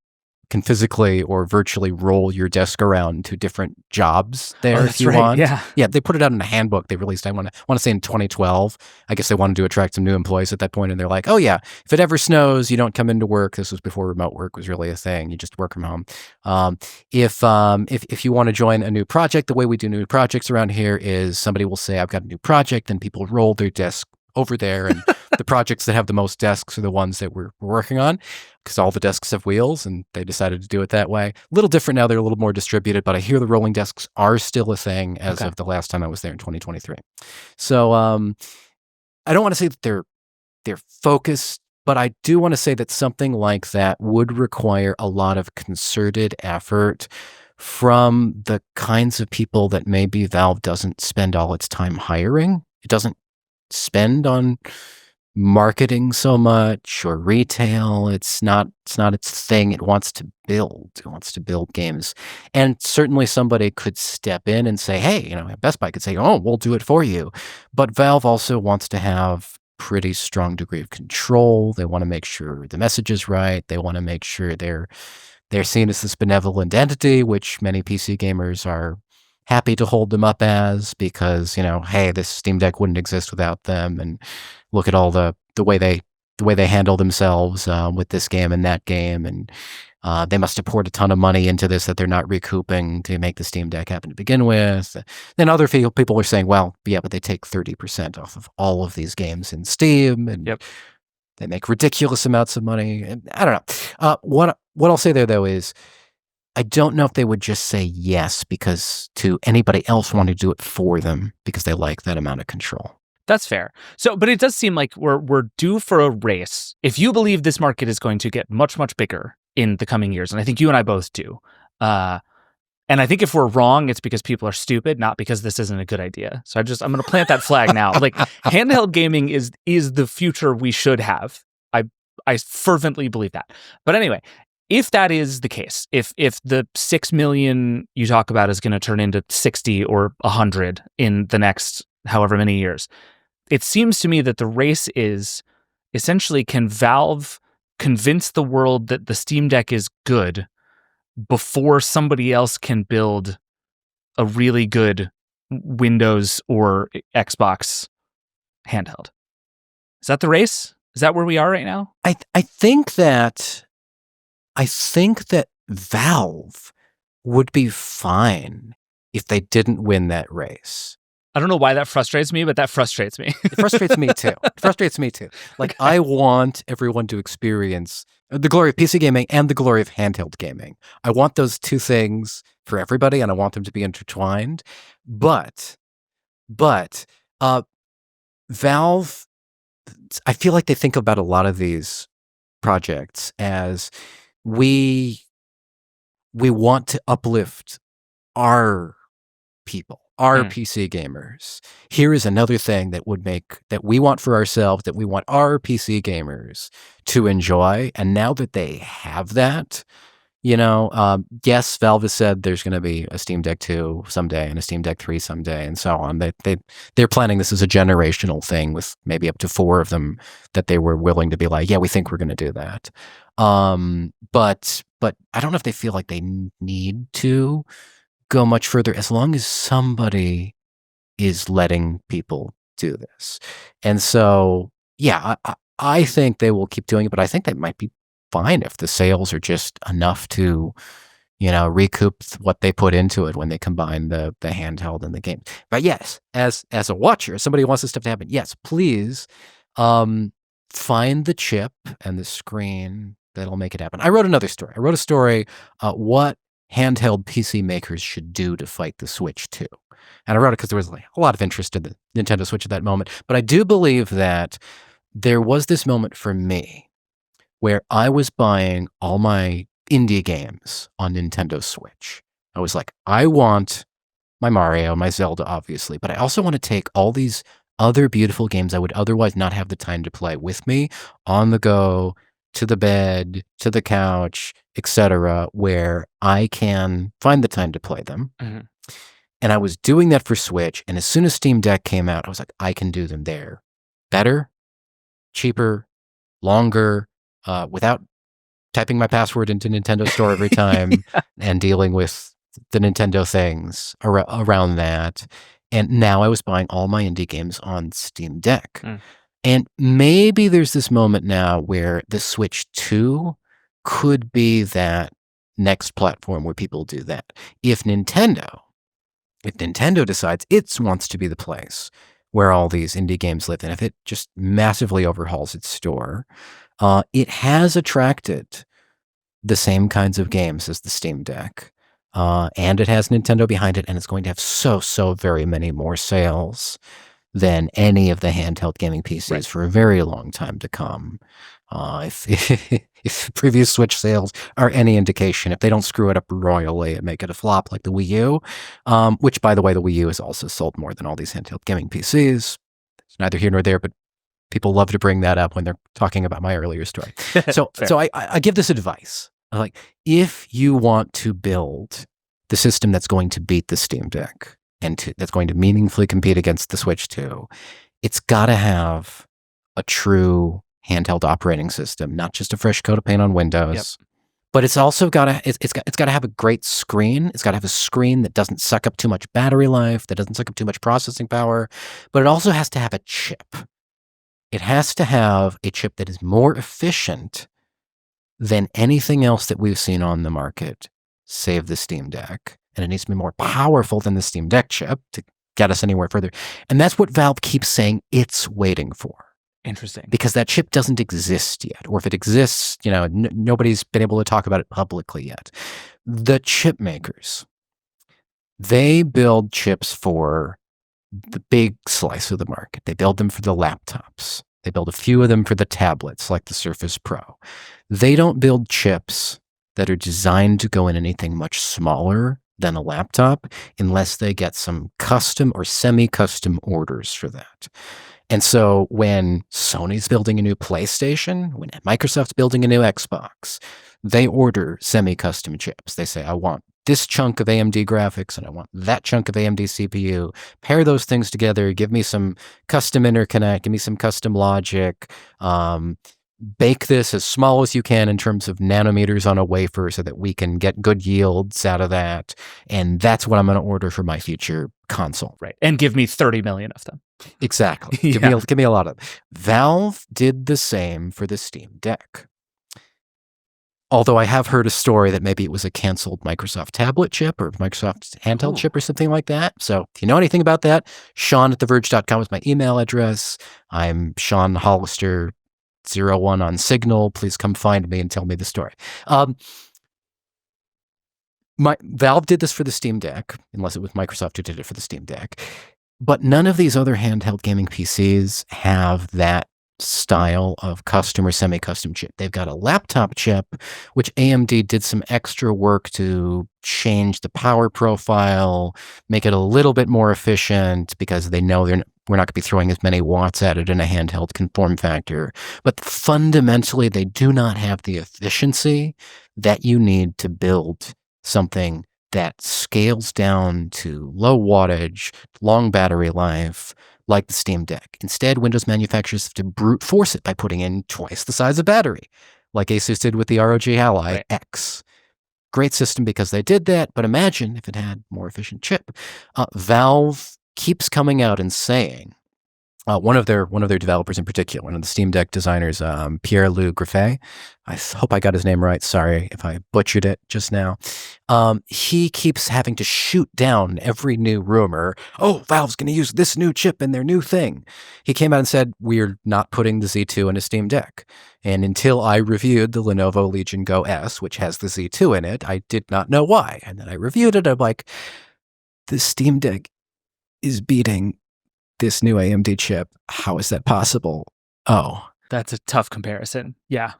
can physically or virtually roll your desk around to different jobs there if you want. Yeah, they put it out in a handbook they released. I want to say in 2012. I guess they wanted to attract some new employees at that point, and they're like, "Oh yeah, if it ever snows, you don't come into work." This was before remote work was really a thing. You just work from home. If you want to join a new project, the way we do new projects around here is somebody will say, "I've got a new project," and people roll their desk over there, and the projects that have the most desks are the ones that we're working on, because all the desks have wheels, and they decided to do it that way. A little different now; they're a little more distributed, but I hear the rolling desks are still a thing as of the last time I was there in 2023. So I don't want to say that they're focused, but I do want to say that something like that would require a lot of concerted effort from the kinds of people that maybe Valve doesn't spend all its time hiring. It doesn't spend on marketing so much or retail. It's not its thing. It wants to build games. And certainly somebody could step in and say, hey, Best Buy could say, oh, we'll do it for you. But Valve also wants to have pretty strong degree of control. They want to make sure the message is right. They want to make sure they're seen as this benevolent entity, which many PC gamers are happy to hold them up as, because, hey, this Steam Deck wouldn't exist without them, and look at all the way they handle themselves with this game and that game, and they must have poured a ton of money into this that they're not recouping to make the Steam Deck happen to begin with. Then other people are saying, well, yeah, but they take 30% off of all of these games in Steam, and they make ridiculous amounts of money. And I don't know. What I'll say there, though, is I don't know if they would just say yes because to anybody else want to do it for them because they like that amount of control.
That's fair. So, but it does seem like we're due for a race. If you believe this market is going to get much, much bigger in the coming years, and I think you and I both do, and I think if we're wrong, it's because people are stupid, not because this isn't a good idea. So I'm going to plant that flag now. Like, handheld gaming is the future we should have. I fervently believe that. But anyway, if that is the case, if the 6 million you talk about is going to turn into 60 or 100 in the next however many years, it seems to me that the race is essentially, can Valve convince the world that the Steam Deck is good before somebody else can build a really good Windows or Xbox handheld? Is that the race? Is that where we are right now?
I think that Valve would be fine if they didn't win that race.
I don't know why that frustrates me, but that frustrates me.
It frustrates me too. Like, I want everyone to experience the glory of PC gaming and the glory of handheld gaming. I want those two things for everybody, and I want them to be intertwined. But Valve, I feel like they think about a lot of these projects as we want to uplift our people, our PC gamers. Here is another thing that we want for ourselves, that we want our PC gamers to enjoy. And now that they have that, yes, Valve has said there's going to be a Steam Deck 2 someday and a Steam Deck 3 someday and so on. They're planning this as a generational thing with maybe up to 4 of them that they were willing to be like, yeah, we think we're going to do that. But I don't know if they feel like they need to go much further, as long as somebody is letting people do this. And so, yeah, I think they will keep doing it, but I think they might be fine if the sales are just enough to, recoup what they put into it when they combine the handheld and the game. But yes, as a watcher, as somebody who wants this stuff to happen, yes, please find the chip and the screen that'll make it happen. I wrote another story. I wrote a story, what handheld PC makers should do to fight the Switch 2. And I wrote it because there was a lot of interest in the Nintendo Switch at that moment. But I do believe that there was this moment for me where I was buying all my indie games on Nintendo Switch. I was like, I want my Mario, my Zelda, obviously, but I also want to take all these other beautiful games I would otherwise not have the time to play with me on the go, to the bed, to the couch, etc., where I can find the time to play them. Mm-hmm. And I was doing that for Switch, and as soon as Steam Deck came out, I was like, I can do them there better, cheaper, longer, without typing my password into Nintendo Store every time and dealing with the Nintendo things around that. And now I was buying all my indie games on Steam Deck. And maybe there's this moment now where the Switch 2 could be that next platform where people do that. If Nintendo decides it wants to be the place where all these indie games live, and if it just massively overhauls its store, it has attracted the same kinds of games as the Steam Deck. And it has Nintendo behind it, and it's going to have so very many more sales than any of the handheld gaming PCs for a very long time to come. If previous Switch sales are any indication, if they don't screw it up royally and make it a flop like the Wii U, which, by the way, the Wii U has also sold more than all these handheld gaming PCs. It's neither here nor there, but people love to bring that up when they're talking about my earlier story. So I give this advice. Like, if you want to build the system that's going to beat the Steam Deck and that's going to meaningfully compete against the Switch 2, it's got to have a true handheld operating system, not just a fresh coat of paint on Windows. But it's also got to it's got to have a great screen. It's got to have a screen that doesn't suck up too much battery life, that doesn't suck up too much processing power. But it also has to have a chip. It has to have a chip that is more efficient than anything else that we've seen on the market, save the Steam Deck. And it needs to be more powerful than the Steam Deck chip to get us anywhere further. And that's what Valve keeps saying it's waiting for.
Interesting.
Because that chip doesn't exist yet. Or if it exists, nobody's been able to talk about it publicly yet. The chip makers, they build chips for the big slice of the market. They build them for the laptops. They build a few of them for the tablets, like the Surface Pro. They don't build chips that are designed to go in anything much smaller than a laptop unless they get some custom or semi-custom orders for that. And so when Sony's building a new PlayStation, when Microsoft's building a new Xbox, they order semi-custom chips. They say, I want this chunk of AMD graphics and I want that chunk of AMD CPU. Pair those things together. Give me some custom interconnect. Give me some custom logic. Bake this as small as you can in terms of nanometers on a wafer so that we can get good yields out of that. And that's what I'm going to order for my future console.
Right. And give me 30 million of them.
Exactly. Give me a lot of them. Valve did the same for the Steam Deck. Although I have heard a story that maybe it was a canceled Microsoft tablet chip or Microsoft handheld chip or something like that. So if you know anything about that, Sean@theverge.com is my email address. I'm Sean Hollister 01 on Signal. Please come find me and tell me the story. Valve did this for the Steam Deck, unless it was Microsoft who did it for the Steam Deck. But none of these other handheld gaming PCs have that style of custom or semi-custom chip. They've got a laptop chip, which AMD did some extra work to change the power profile, make it a little bit more efficient because they know we're not going to be throwing as many watts at it in a handheld form factor. But fundamentally, they do not have the efficiency that you need to build something that scales down to low wattage, long battery life, like the Steam Deck. Instead, Windows manufacturers have to brute force it by putting in twice the size of battery, like Asus did with the ROG Ally X. Great system because they did that, but imagine if it had more efficient chip. Valve keeps coming out and saying, one of their developers in particular, one of the Steam Deck designers, Pierre-Loup Griffet, I hope I got his name right. Sorry if I butchered it just now. He keeps having to shoot down every new rumor. Oh, Valve's going to use this new chip in their new thing. He came out and said, we're not putting the Z2 in a Steam Deck. And until I reviewed the Lenovo Legion Go S, which has the Z2 in it, I did not know why. And then I reviewed it. I'm like, the Steam Deck is beating this new AMD chip. How is that possible? Oh,
that's a tough comparison. Yeah.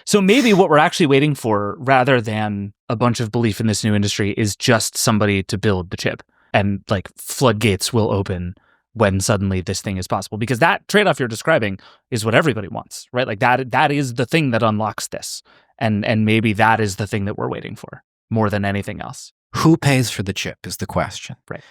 So maybe what we're actually waiting for, rather than a bunch of belief in this new industry, is just somebody to build the chip, and like floodgates will open when suddenly this thing is possible. Because that trade-off you're describing is what everybody wants, right? Like that is the thing that unlocks this. And maybe that is the thing that we're waiting for more than anything else.
Who pays for the chip is the question.
Right.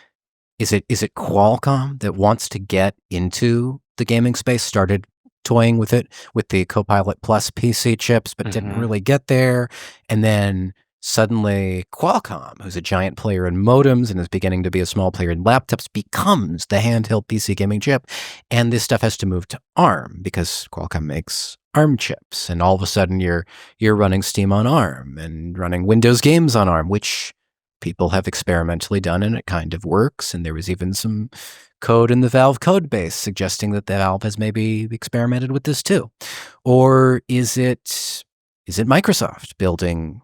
Is it Qualcomm that wants to get into the the gaming space started toying with it with the Copilot Plus PC chips, but didn't really get there. And then suddenly Qualcomm, who's a giant player in modems and is beginning to be a small player in laptops, becomes the handheld PC gaming chip. And this stuff has to move to ARM because Qualcomm makes ARM chips. And all of a sudden you're running Steam on ARM and running Windows games on ARM, which people have experimentally done, and it kind of works. And there was even some code in the Valve code base suggesting that the Valve has maybe experimented with this too. Or is it Microsoft building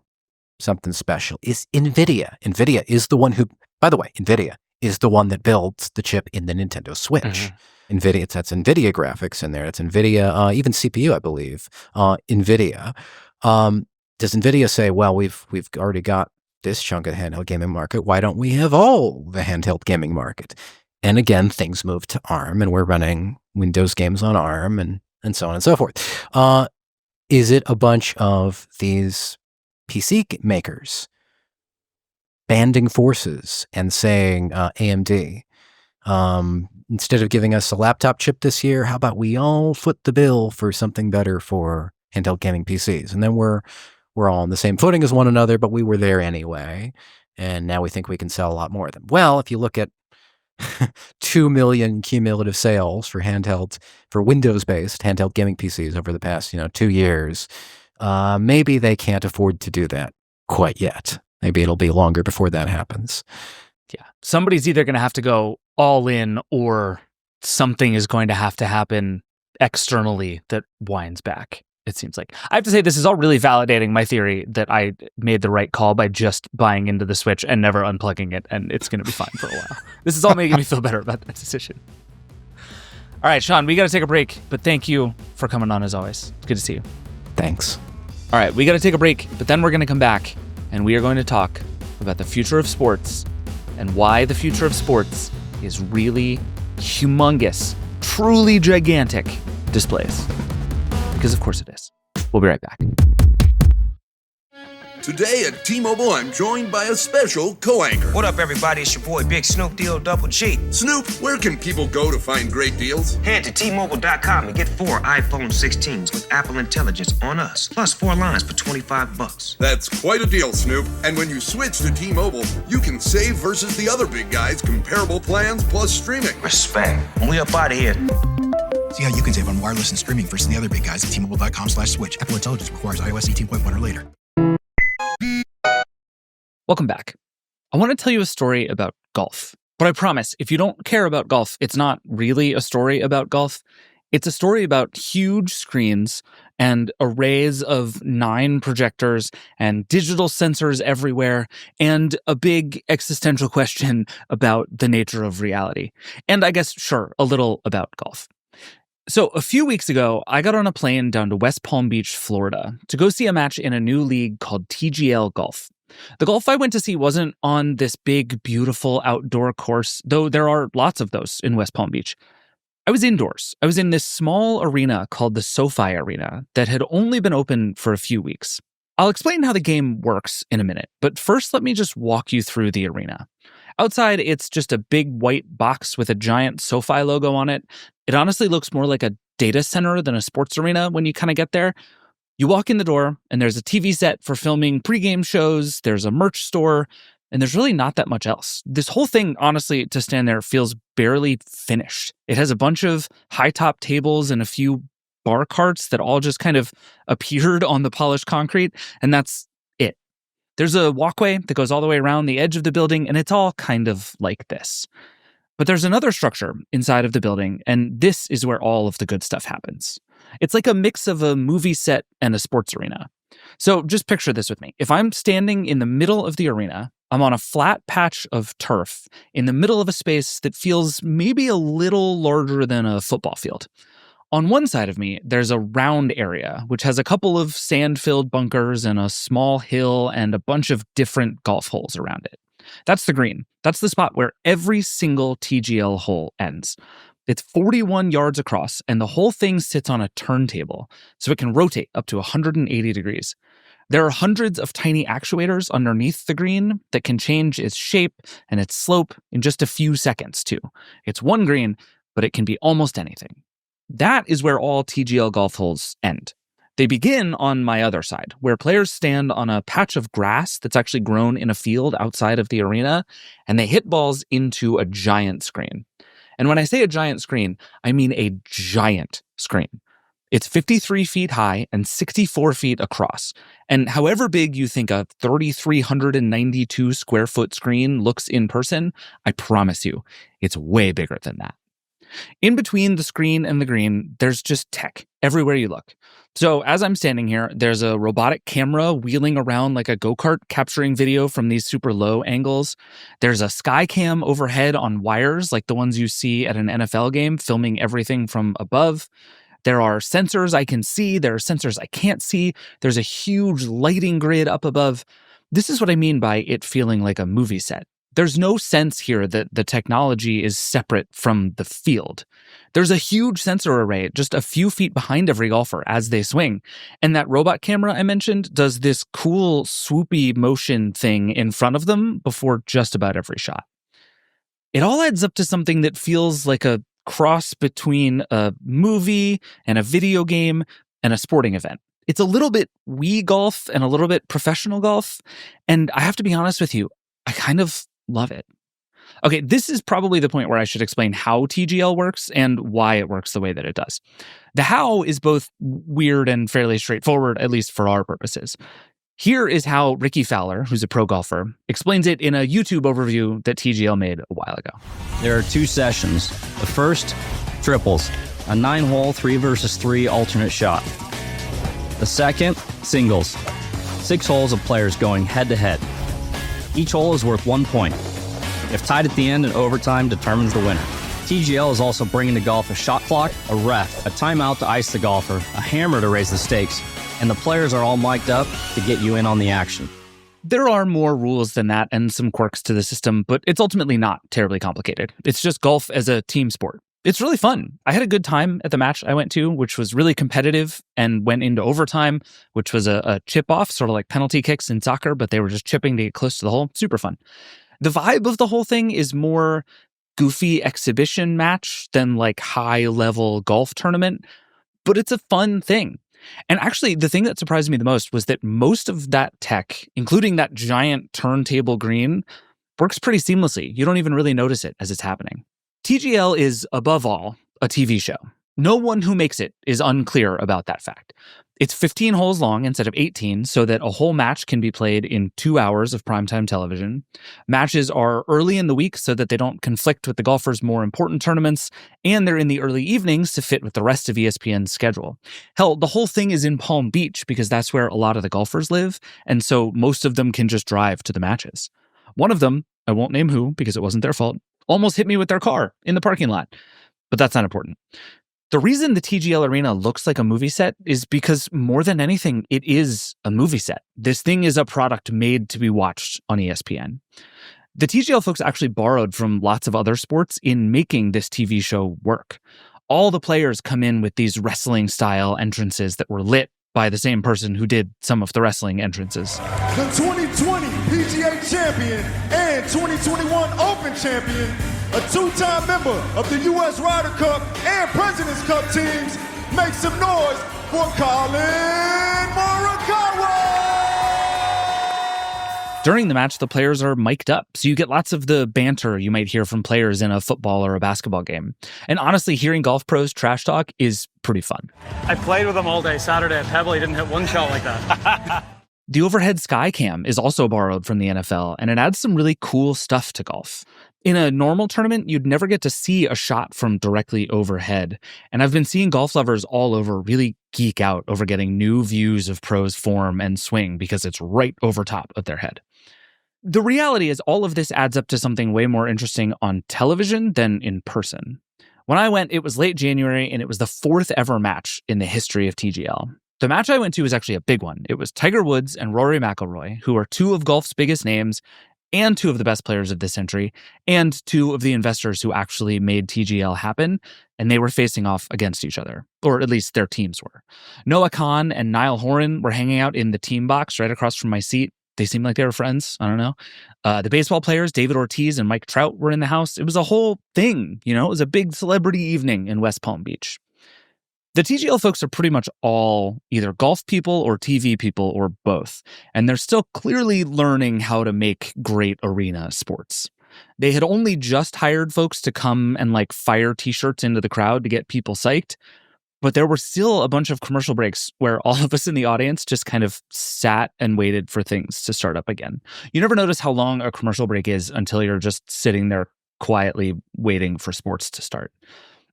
something special? Is NVIDIA is the one who, by the way, NVIDIA is the one that builds the chip in the Nintendo Switch. NVIDIA, that's NVIDIA graphics in there. It's NVIDIA, even CPU, I believe. NVIDIA. Does NVIDIA say, well, we've already got this chunk of the handheld gaming market. Why don't we have all the handheld gaming market? And again, things move to ARM, and we're running Windows games on ARM, and so on and so forth. Is it a bunch of these PC makers banding forces and saying, AMD, instead of giving us a laptop chip this year, how about we all foot the bill for something better for handheld gaming PCs? And then we're all on the same footing as one another, but we were there anyway, and now we think we can sell a lot more of them. Well, if you look at 2 million cumulative sales for Windows-based handheld gaming PCs over the past, 2 years, maybe they can't afford to do that quite yet. Maybe it'll be longer before that happens.
Yeah. Somebody's either going to have to go all in, or something is going to have to happen externally that winds back, it seems like. I have to say, this is all really validating my theory that I made the right call by just buying into the Switch and never unplugging it, and it's going to be fine for a while. This is all making me feel better about that decision. All right, Sean, we got to take a break, but thank you for coming on as always. It's good to see you.
Thanks.
All right, we got to take a break, but then we're going to come back, and we are going to talk about the future of sports and why the future of sports is really humongous, truly gigantic displays. Because of course it is. We'll be right back.
Today at T-Mobile, I'm joined by a special co-anchor.
What up, everybody? It's your boy, Big Snoop Deal Double G.
Snoop, where can people go to find great deals?
Head to T-Mobile.com and get 4 iPhone 16s with Apple Intelligence on us, plus 4 lines for $25.
That's quite a deal, Snoop. And when you switch to T-Mobile, you can save versus the other big guys' comparable plans plus streaming.
Respect. We up out of here.
See how you can save on wireless and streaming versus the other big guys at T-Mobile.com/switch. Apple Intelligence requires iOS 18.1 or later.
Welcome back. I want to tell you a story about golf. But I promise, if you don't care about golf, it's not really a story about golf. It's a story about huge screens and arrays of 9 projectors and digital sensors everywhere, and a big existential question about the nature of reality. And I guess, sure, a little about golf. So a few weeks ago, I got on a plane down to West Palm Beach, Florida, to go see a match in a new league called TGL Golf. The golf I went to see wasn't on this big, beautiful outdoor course, though there are lots of those in West Palm Beach. I was indoors. I was in this small arena called the SoFi Arena that had only been open for a few weeks. I'll explain how the game works in a minute, but first let me just walk you through the arena. Outside, it's just a big white box with a giant SoFi logo on it. It honestly looks more like a data center than a sports arena when you kind of get there. You walk in the door, and there's a TV set for filming pregame shows, there's a merch store, and there's really not that much else. This whole thing, honestly, to stand there feels barely finished. It has a bunch of high-top tables and a few bar carts that all just kind of appeared on the polished concrete, and that's it. There's a walkway that goes all the way around the edge of the building, and it's all kind of like this. But there's another structure inside of the building, and this is where all of the good stuff happens. It's like a mix of a movie set and a sports arena. So just picture this with me. If I'm standing in the middle of the arena, I'm on a flat patch of turf in the middle of a space that feels maybe a little larger than a football field. On one side of me, there's a round area, which has a couple of sand-filled bunkers and a small hill and a bunch of different golf holes around it. That's the green. That's the spot where every single TGL hole ends. It's 41 yards across, and the whole thing sits on a turntable, so it can rotate up to 180 degrees. There are hundreds of tiny actuators underneath the green that can change its shape and its slope in just a few seconds, too. It's one green, but it can be almost anything. That is where all TGL golf holes end. They begin on my other side, where players stand on a patch of grass that's actually grown in a field outside of the arena, and they hit balls into a giant screen. And when I say a giant screen, I mean a giant screen. It's 53 feet high and 64 feet across. And however big you think a 3,392 square foot screen looks in person, I promise you, it's way bigger than that. In between the screen and the green, there's just tech everywhere you look. So as I'm standing here, there's a robotic camera wheeling around like a go-kart capturing video from these super low angles. There's a sky cam overhead on wires like the ones you see at an NFL game, filming everything from above. There are sensors I can see. There are sensors I can't see. There's a huge lighting grid up above. This is what I mean by it feeling like a movie set. There's no sense here that the technology is separate from the field. There's a huge sensor array just a few feet behind every golfer as they swing. And that robot camera I mentioned does this cool swoopy motion thing in front of them before just about every shot. It all adds up to something that feels like a cross between a movie and a video game and a sporting event. It's a little bit Wii golf and a little bit professional golf. And I have to be honest with you, I kind of love it. Okay, this is probably the point where I should explain how TGL works and why it works the way that it does. The how is both weird and fairly straightforward, at least for our purposes. Here is how Ricky Fowler, who's a pro golfer, explains it in a YouTube overview that TGL made a while ago.
There are 2 sessions. The first, triples, a 9-hole 3 versus 3 alternate shot. The second, singles, 6 holes of players going head-to-head. Each hole is worth 1 point. If tied at the end, an overtime determines the winner. TGL is also bringing to golf a shot clock, a ref, a timeout to ice the golfer, a hammer to raise the stakes, and the players are all mic'd up to get you in on the action.
There are more rules than that and some quirks to the system, but it's ultimately not terribly complicated. It's just golf as a team sport. It's really fun. I had a good time at the match I went to, which was really competitive and went into overtime, which was a chip-off, sort of like penalty kicks in soccer, but they were just chipping to get close to the hole. Super fun. The vibe of the whole thing is more goofy exhibition match than like high-level golf tournament, but it's a fun thing. And actually, the thing that surprised me the most was that most of that tech, including that giant turntable green, works pretty seamlessly. You don't even really notice it as it's happening. TGL is, above all, a TV show. No one who makes it is unclear about that fact. It's 15 holes long instead of 18, so that a whole match can be played in 2 hours of primetime television. Matches are early in the week so that they don't conflict with the golfers' more important tournaments, and they're in the early evenings to fit with the rest of ESPN's schedule. Hell, the whole thing is in Palm Beach because that's where a lot of the golfers live, and so most of them can just drive to the matches. One of them, I won't name who because it wasn't their fault, almost hit me with their car in the parking lot. But that's not important. The reason the TGL Arena looks like a movie set is because, more than anything, it is a movie set. This thing is a product made to be watched on ESPN. The TGL folks actually borrowed from lots of other sports in making this TV show work. All the players come in with these wrestling-style entrances that were lit by the same person who did some of the wrestling entrances.
The 2020 PGA champion and 2021 Open champion, a 2-time member of the U.S. Ryder Cup and President's Cup teams, make some noise for Colin Morikawa!
During the match, the players are mic'd up, so you get lots of the banter you might hear from players in a football or a basketball game. And honestly, hearing golf pros trash talk is pretty fun.
I played with him all day Saturday at Pebble. He didn't hit one shot like that.
The overhead sky cam is also borrowed from the NFL, and it adds some really cool stuff to golf. In a normal tournament, you'd never get to see a shot from directly overhead, and I've been seeing golf lovers all over really geek out over getting new views of pros' form and swing because it's right over top of their head. The reality is all of this adds up to something way more interesting on television than in person. When I went, it was late January, and it was the 4th ever match in the history of TGL. The match I went to was actually a big one. It was Tiger Woods and Rory McIlroy, who are 2 of golf's biggest names and 2 of the best players of this century, and 2 of the investors who actually made TGL happen, and they were facing off against each other, or at least their teams were. Noah Khan and Niall Horan were hanging out in the team box right across from my seat. They seemed like they were friends. I don't know. The baseball players, David Ortiz and Mike Trout, were in the house. It was a whole thing, you know? It was a big celebrity evening in West Palm Beach. The TGL folks are pretty much all either golf people or TV people or both, and they're still clearly learning how to make great arena sports. They had only just hired folks to come and fire t-shirts into the crowd to get people psyched, but there were still a bunch of commercial breaks where all of us in the audience just kind of sat and waited for things to start up again. You never notice how long a commercial break is until you're just sitting there quietly waiting for sports to start.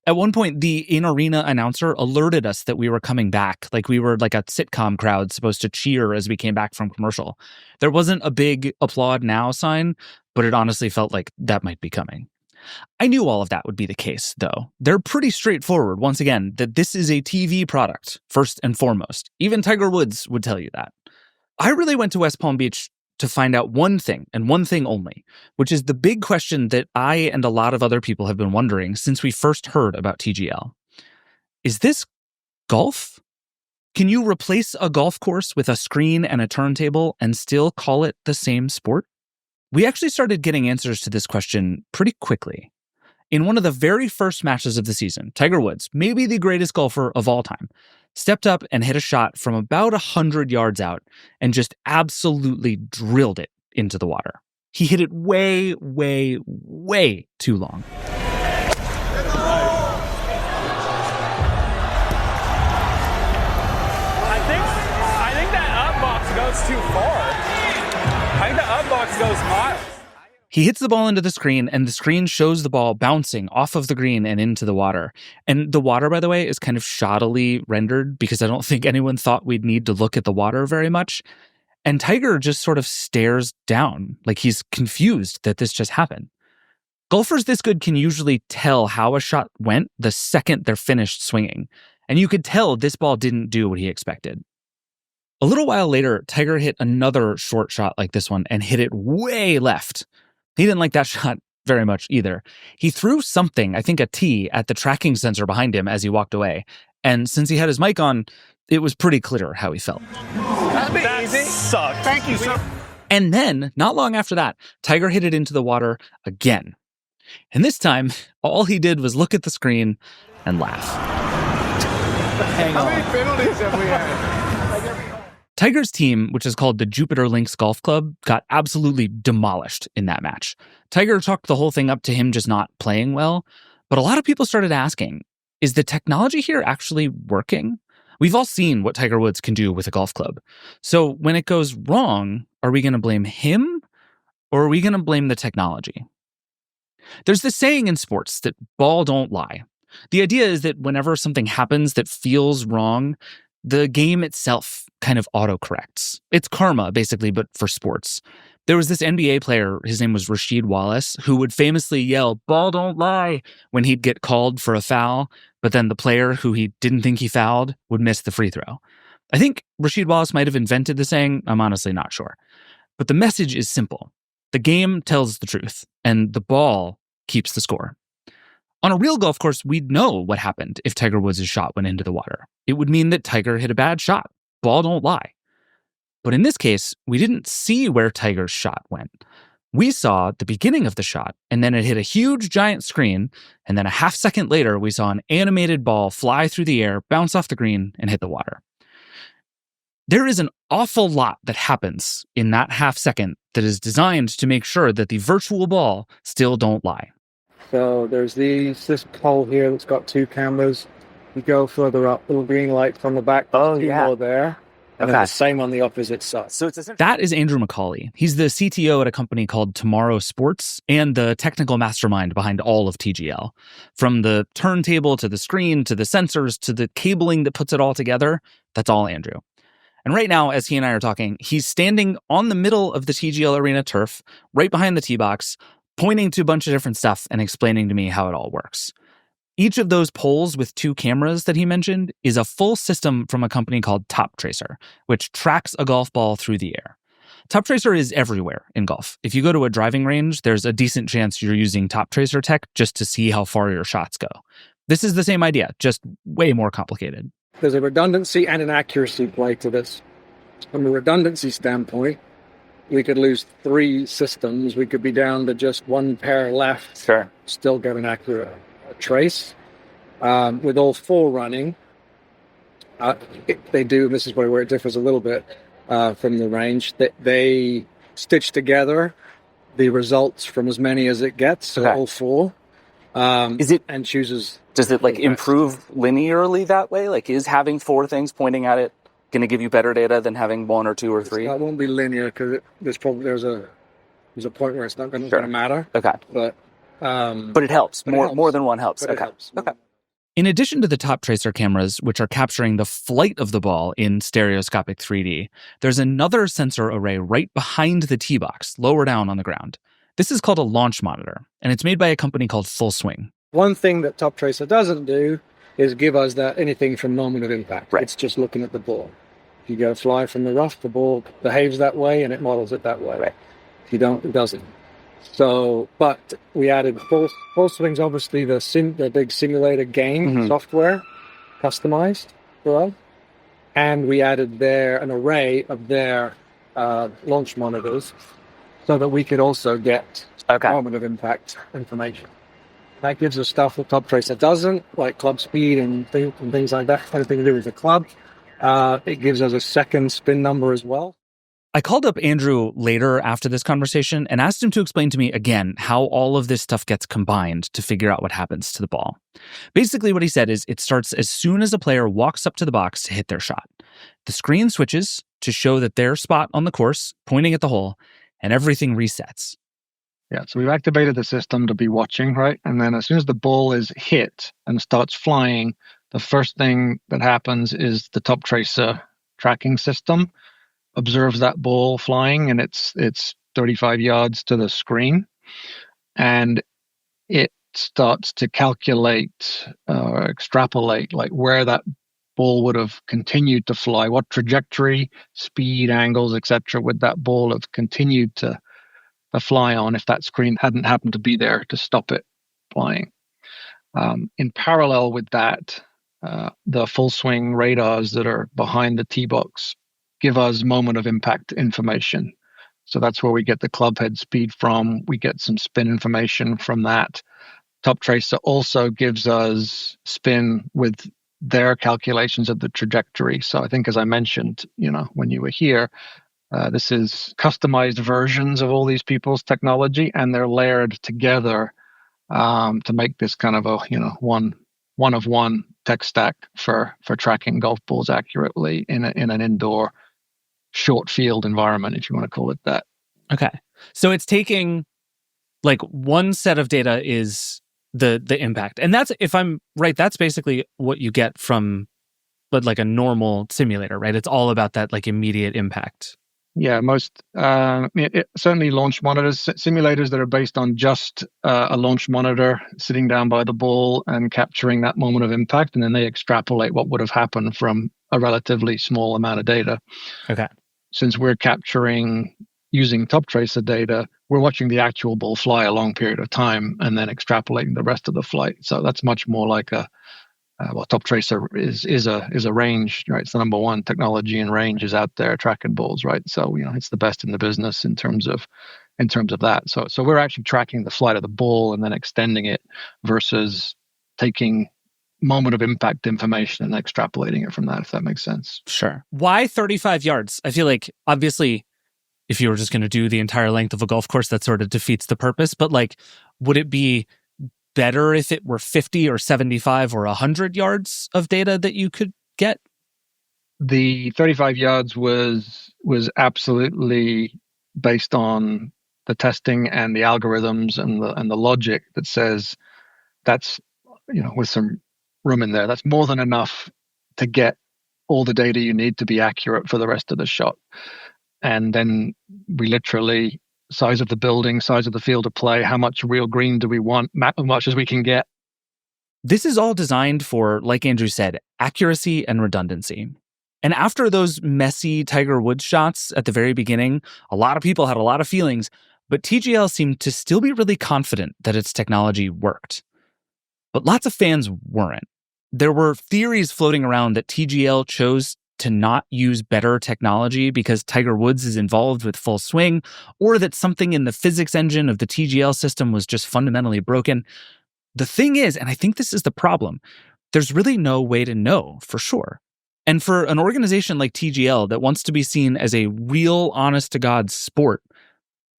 At one point, the in-arena announcer alerted us that we were coming back, like we were like a sitcom crowd supposed to cheer as we came back from commercial. There wasn't a big applaud now sign, but it honestly felt like that might be coming. I knew all of that would be the case, though. They're pretty straightforward, once again, that this is a TV product, first and foremost. Even Tiger Woods would tell you that. I really went to West Palm Beach to find out one thing, and one thing only, which is the big question that I and a lot of other people have been wondering since we first heard about TGL. Is this golf? Can you replace a golf course with a screen and a turntable and still call it the same sport? We actually started getting answers to this question pretty quickly. In one of the very first matches of the season, Tiger Woods, maybe the greatest golfer of all time, stepped up and hit a shot from about 100 yards out and just absolutely drilled it into the water. He hit it way, way, way too long.
I think that up box goes too far. I think the up box goes miles.
He hits the ball into the screen, and the screen shows the ball bouncing off of the green and into the water. And the water, by the way, is kind of shoddily rendered because I don't think anyone thought we'd need to look at the water very much. And Tiger just sort of stares down, like he's confused that this just happened. Golfers this good can usually tell how a shot went the second they're finished swinging. And you could tell this ball didn't do what he expected. A little while later, Tiger hit another short shot like this one and hit it way left. He didn't like that shot very much either. He threw something, I think a tee, at the tracking sensor behind him as he walked away. And since he had his mic on, it was pretty clear how he felt.
That easy. Sucked. Thank you, sir.
And then, not long after that, Tiger hit it into the water again. And this time, all he did was look at the screen and laugh.
How many penalties have we had?
Tiger's team, which is called the Jupiter Links Golf Club, got absolutely demolished in that match. Tiger chalked the whole thing up to him just not playing well, but a lot of people started asking, is the technology here actually working? We've all seen what Tiger Woods can do with a golf club. So when it goes wrong, are we going to blame him or are we going to blame the technology? There's this saying in sports that ball don't lie. The idea is that whenever something happens that feels wrong, the game itself kind of autocorrects. It's karma, basically, but for sports. There was this NBA player, his name was Rasheed Wallace, who would famously yell, "Ball don't lie," when he'd get called for a foul, but then the player who he didn't think he fouled would miss the free throw. I think Rasheed Wallace might have invented the saying. I'm honestly not sure. But the message is simple. The game tells the truth, and the ball keeps the score. On a real golf course, we'd know what happened if Tiger Woods' shot went into the water. It would mean that Tiger hit a bad shot. Ball don't lie. But in this case, we didn't see where Tiger's shot went. We saw the beginning of the shot, and then it hit a huge giant screen, and then a half second later, we saw an animated ball fly through the air, bounce off the green, and hit the water. There is an awful lot that happens in that half second that is designed to make sure that the virtual ball still don't lie.
So there's this hole here that's got two cameras. You go further up, little green lights on the back. There's two more there. And then the same on the opposite side. So
that is Andrew McCauley. He's the CTO at a company called Tomorrow Sports and the technical mastermind behind all of TGL. From the turntable to the screen to the sensors to the cabling that puts it all together, that's all Andrew. And right now, as he and I are talking, he's standing on the middle of the TGL Arena turf, right behind the tee box, pointing to a bunch of different stuff and explaining to me how it all works. Each of those poles with two cameras that he mentioned is a full system from a company called Top Tracer, which tracks a golf ball through the air. Top Tracer is everywhere in golf. If you go to a driving range, there's a decent chance you're using Top Tracer tech just to see how far your shots go. This is the same idea, just way more complicated.
There's a redundancy and an accuracy play to this. From a redundancy standpoint, we could lose 3 systems. We could be down to just one pair left, still get an accurate trace. With all 4 running, They do, and this is probably where it differs a little bit from the range, that they stitch together the results from as many as it gets, so all four, and chooses.
Does it like improve linearly that way? Like, is having four things pointing at it going to give you better data than having one or two or three?
It won't be linear because there's a point where it's not going to matter.
Okay,
but
it helps. More than one helps.
It helps.
Okay. In addition to the top tracer cameras, which are capturing the flight of the ball in stereoscopic 3D, there's another sensor array right behind the tee box, lower down on the ground. This is called a launch monitor, and it's made by a company called Full Swing.
One thing that Top Tracer doesn't do is give us that anything from moment of impact.
Right.
It's just looking at the ball. If you go fly from the rough, the ball behaves that way and it models it that way.
Right.
If you don't, it doesn't. So, but we added Full Swing's obviously the big simulator game software, customized for us, and we added an array of their launch monitors, so that we could also get moment of impact information. That gives us stuff that Top Tracer doesn't, like club speed and things like that, anything to do with the club. It gives us a second spin number as well.
I called up Andrew later after this conversation and asked him to explain to me again how all of this stuff gets combined to figure out what happens to the ball. Basically, what he said is it starts as soon as a player walks up to the box to hit their shot. The screen switches to show that their spot on the course, pointing at the hole, and everything resets.
Yeah, so we've activated the system to be watching, right? And then as soon as the ball is hit and starts flying, the first thing that happens is the Top Tracer tracking system observes that ball flying, and it's 35 yards to the screen, and it starts to calculate or extrapolate like where that ball would have continued to fly, what trajectory, speed, angles, etc. would that ball have continued to fly on if that screen hadn't happened to be there to stop it flying. In parallel with that, the Full Swing radars that are behind the tee box give us moment of impact information. So that's where we get the club head speed from. We get some spin information from that. Top Tracer also gives us spin with their calculations of the trajectory. So I think, as I mentioned, when you were here, this is customized versions of all these people's technology, and they're layered together to make this kind of a one of one tech stack for tracking golf balls accurately in an indoor short field environment, if you want to call it that.
Okay, so it's taking like one set of data is the impact, and that's, if I'm right, that's basically what you get from like a normal simulator, right? It's all about that like immediate impact.
Yeah, most certainly launch monitors, simulators that are based on just a launch monitor sitting down by the ball and capturing that moment of impact, and then they extrapolate what would have happened from a relatively small amount of data.
Okay.
Since we're capturing using Top Tracer data, we're watching the actual ball fly a long period of time and then extrapolating the rest of the flight. So that's much more like Top Tracer is a range, right? It's the number one technology, and range is out there tracking balls, right? So it's the best in the business in terms of that. So we're actually tracking the flight of the ball and then extending it versus taking moment of impact information and extrapolating it from that, if that makes sense.
Sure. Why 35 yards? I feel like obviously if you were just going to do the entire length of a golf course, that sort of defeats the purpose. But like, would it be better if it were 50 or 75 or 100 yards of data that you could get?
The 35 yards was absolutely based on the testing and the algorithms and the logic that says that's, with some room in there, that's more than enough to get all the data you need to be accurate for the rest of the shot. And then we literally, size of the building, size of the field of play, how much real green do we want, as much as we can get.
This is all designed for, like Andrew said, accuracy and redundancy. And after those messy Tiger Woods shots at the very beginning, a lot of people had a lot of feelings, but TGL seemed to still be really confident that its technology worked. But lots of fans weren't. There were theories floating around that TGL chose to not use better technology because Tiger Woods is involved with Full Swing, or that something in the physics engine of the TGL system was just fundamentally broken. The thing is, and I think this is the problem, there's really no way to know for sure. And for an organization like TGL that wants to be seen as a real, honest-to-God sport,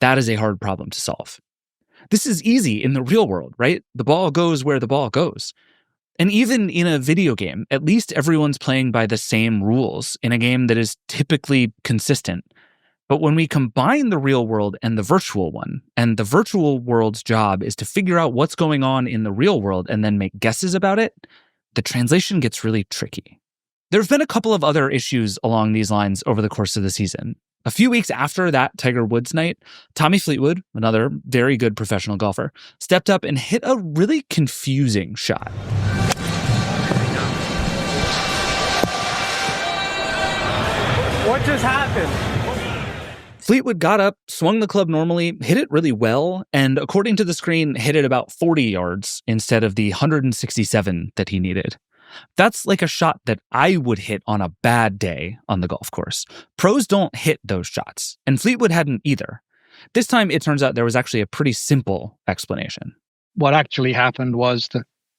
that is a hard problem to solve. This is easy in the real world, right? The ball goes where the ball goes. And even in a video game, at least everyone's playing by the same rules in a game that is typically consistent. But when we combine the real world and the virtual one, and the virtual world's job is to figure out what's going on in the real world and then make guesses about it, the translation gets really tricky. There have been a couple of other issues along these lines over the course of the season. A few weeks after that Tiger Woods night, Tommy Fleetwood, another very good professional golfer, stepped up and hit a really confusing shot.
What just happened?
Fleetwood got up, swung the club normally, hit it really well, and according to the screen, hit it about 40 yards instead of the 167 that he needed. That's like a shot that I would hit on a bad day on the golf course. Pros don't hit those shots, and Fleetwood hadn't either. This time, it turns out there was actually a pretty simple explanation.
What actually happened was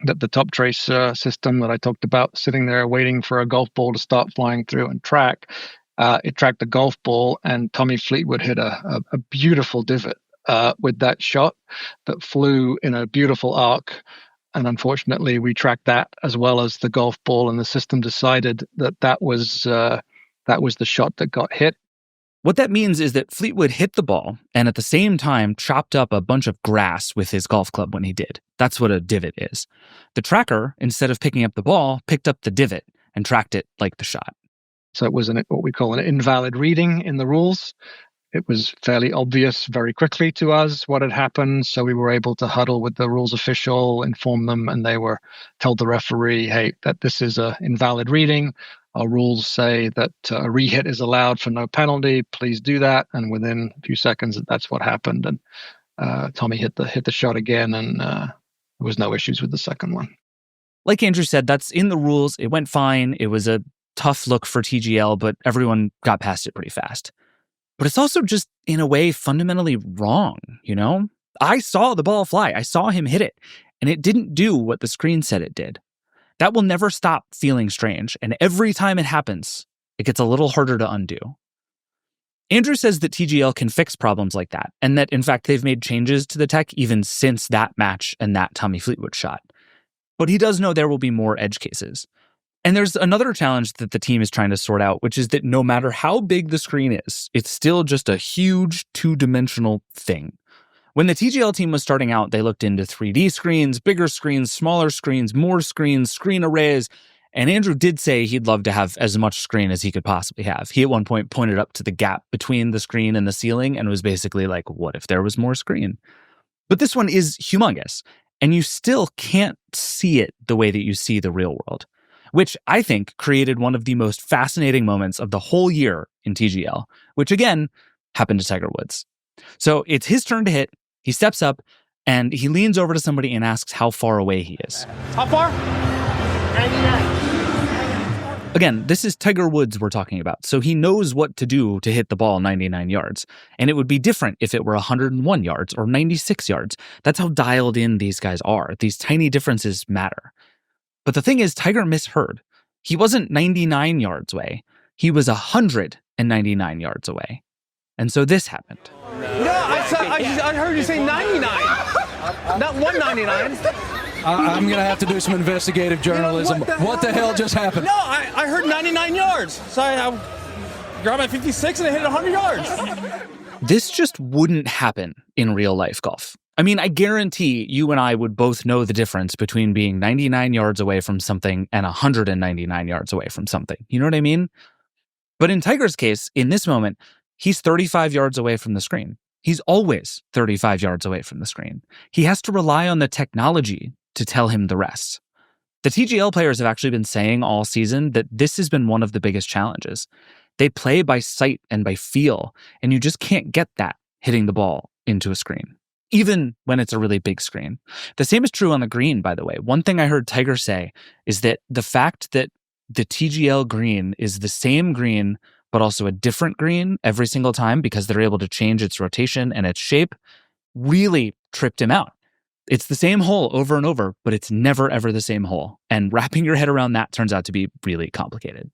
that the top trace system that I talked about, sitting there waiting for a golf ball to start flying through and track, it tracked the golf ball, and Tommy Fleetwood hit a beautiful divot with that shot that flew in a beautiful arc. And unfortunately, we tracked that as well as the golf ball, and the system decided that was the shot that got hit.
What that means is that Fleetwood hit the ball and at the same time chopped up a bunch of grass with his golf club when he did. That's what a divot is. The tracker, instead of picking up the ball, picked up the divot and tracked it like the shot.
So it was what we call an invalid reading in the rules. It was fairly obvious very quickly to us what had happened, so we were able to huddle with the rules official, inform them, and they told the referee, hey, that this is an invalid reading. Our rules say that a rehit is allowed for no penalty. Please do that. And within a few seconds, that's what happened. And Tommy hit the shot again, and there was no issues with the second one.
Like Andrew said, that's in the rules. It went fine. It was a tough look for TGL, but everyone got past it pretty fast. But it's also just, in a way, fundamentally wrong, you know? I saw the ball fly. I saw him hit it, and it didn't do what the screen said it did. That will never stop feeling strange, and every time it happens, it gets a little harder to undo. Andrew says that TGL can fix problems like that, and that, in fact, they've made changes to the tech even since that match and that Tommy Fleetwood shot. But he does know there will be more edge cases. And there's another challenge that the team is trying to sort out, which is that no matter how big the screen is, it's still just a huge two-dimensional thing. When the TGL team was starting out, they looked into 3D screens, bigger screens, smaller screens, more screens, screen arrays, and Andrew did say he'd love to have as much screen as he could possibly have. He at one point pointed up to the gap between the screen and the ceiling and was basically like, what if there was more screen? But this one is humongous, and you still can't see it the way that you see the real world, which I think created one of the most fascinating moments of the whole year in TGL, which again happened to Tiger Woods. So it's his turn to hit. He steps up and he leans over to somebody and asks how far away he is.
How far? 99.
Again, this is Tiger Woods we're talking about, so he knows what to do to hit the ball 99 yards. And it would be different if it were 101 yards or 96 yards. That's how dialed in these guys are. These tiny differences matter. But the thing is, Tiger misheard. He wasn't 99 yards away. He was 199 yards away. And so this happened.
No, I heard you say 99. Not 199.
I'm going to have to do some investigative journalism. What the hell just happened?
No, I heard 99 yards. So I grabbed my 56 and I hit 100 yards.
This just wouldn't happen in real life golf. I mean, I guarantee you and I would both know the difference between being 99 yards away from something and 199 yards away from something. You know what I mean? But in Tiger's case, in this moment, he's 35 yards away from the screen. He's always 35 yards away from the screen. He has to rely on the technology to tell him the rest. The TGL players have actually been saying all season that this has been one of the biggest challenges. They play by sight and by feel, and you just can't get that hitting the ball into a screen, even when it's a really big screen. The same is true on the green, by the way. One thing I heard Tiger say is that the fact that the TGL green is the same green, but also a different green every single time because they're able to change its rotation and its shape, really tripped him out. It's the same hole over and over, but it's never, ever the same hole. And wrapping your head around that turns out to be really complicated.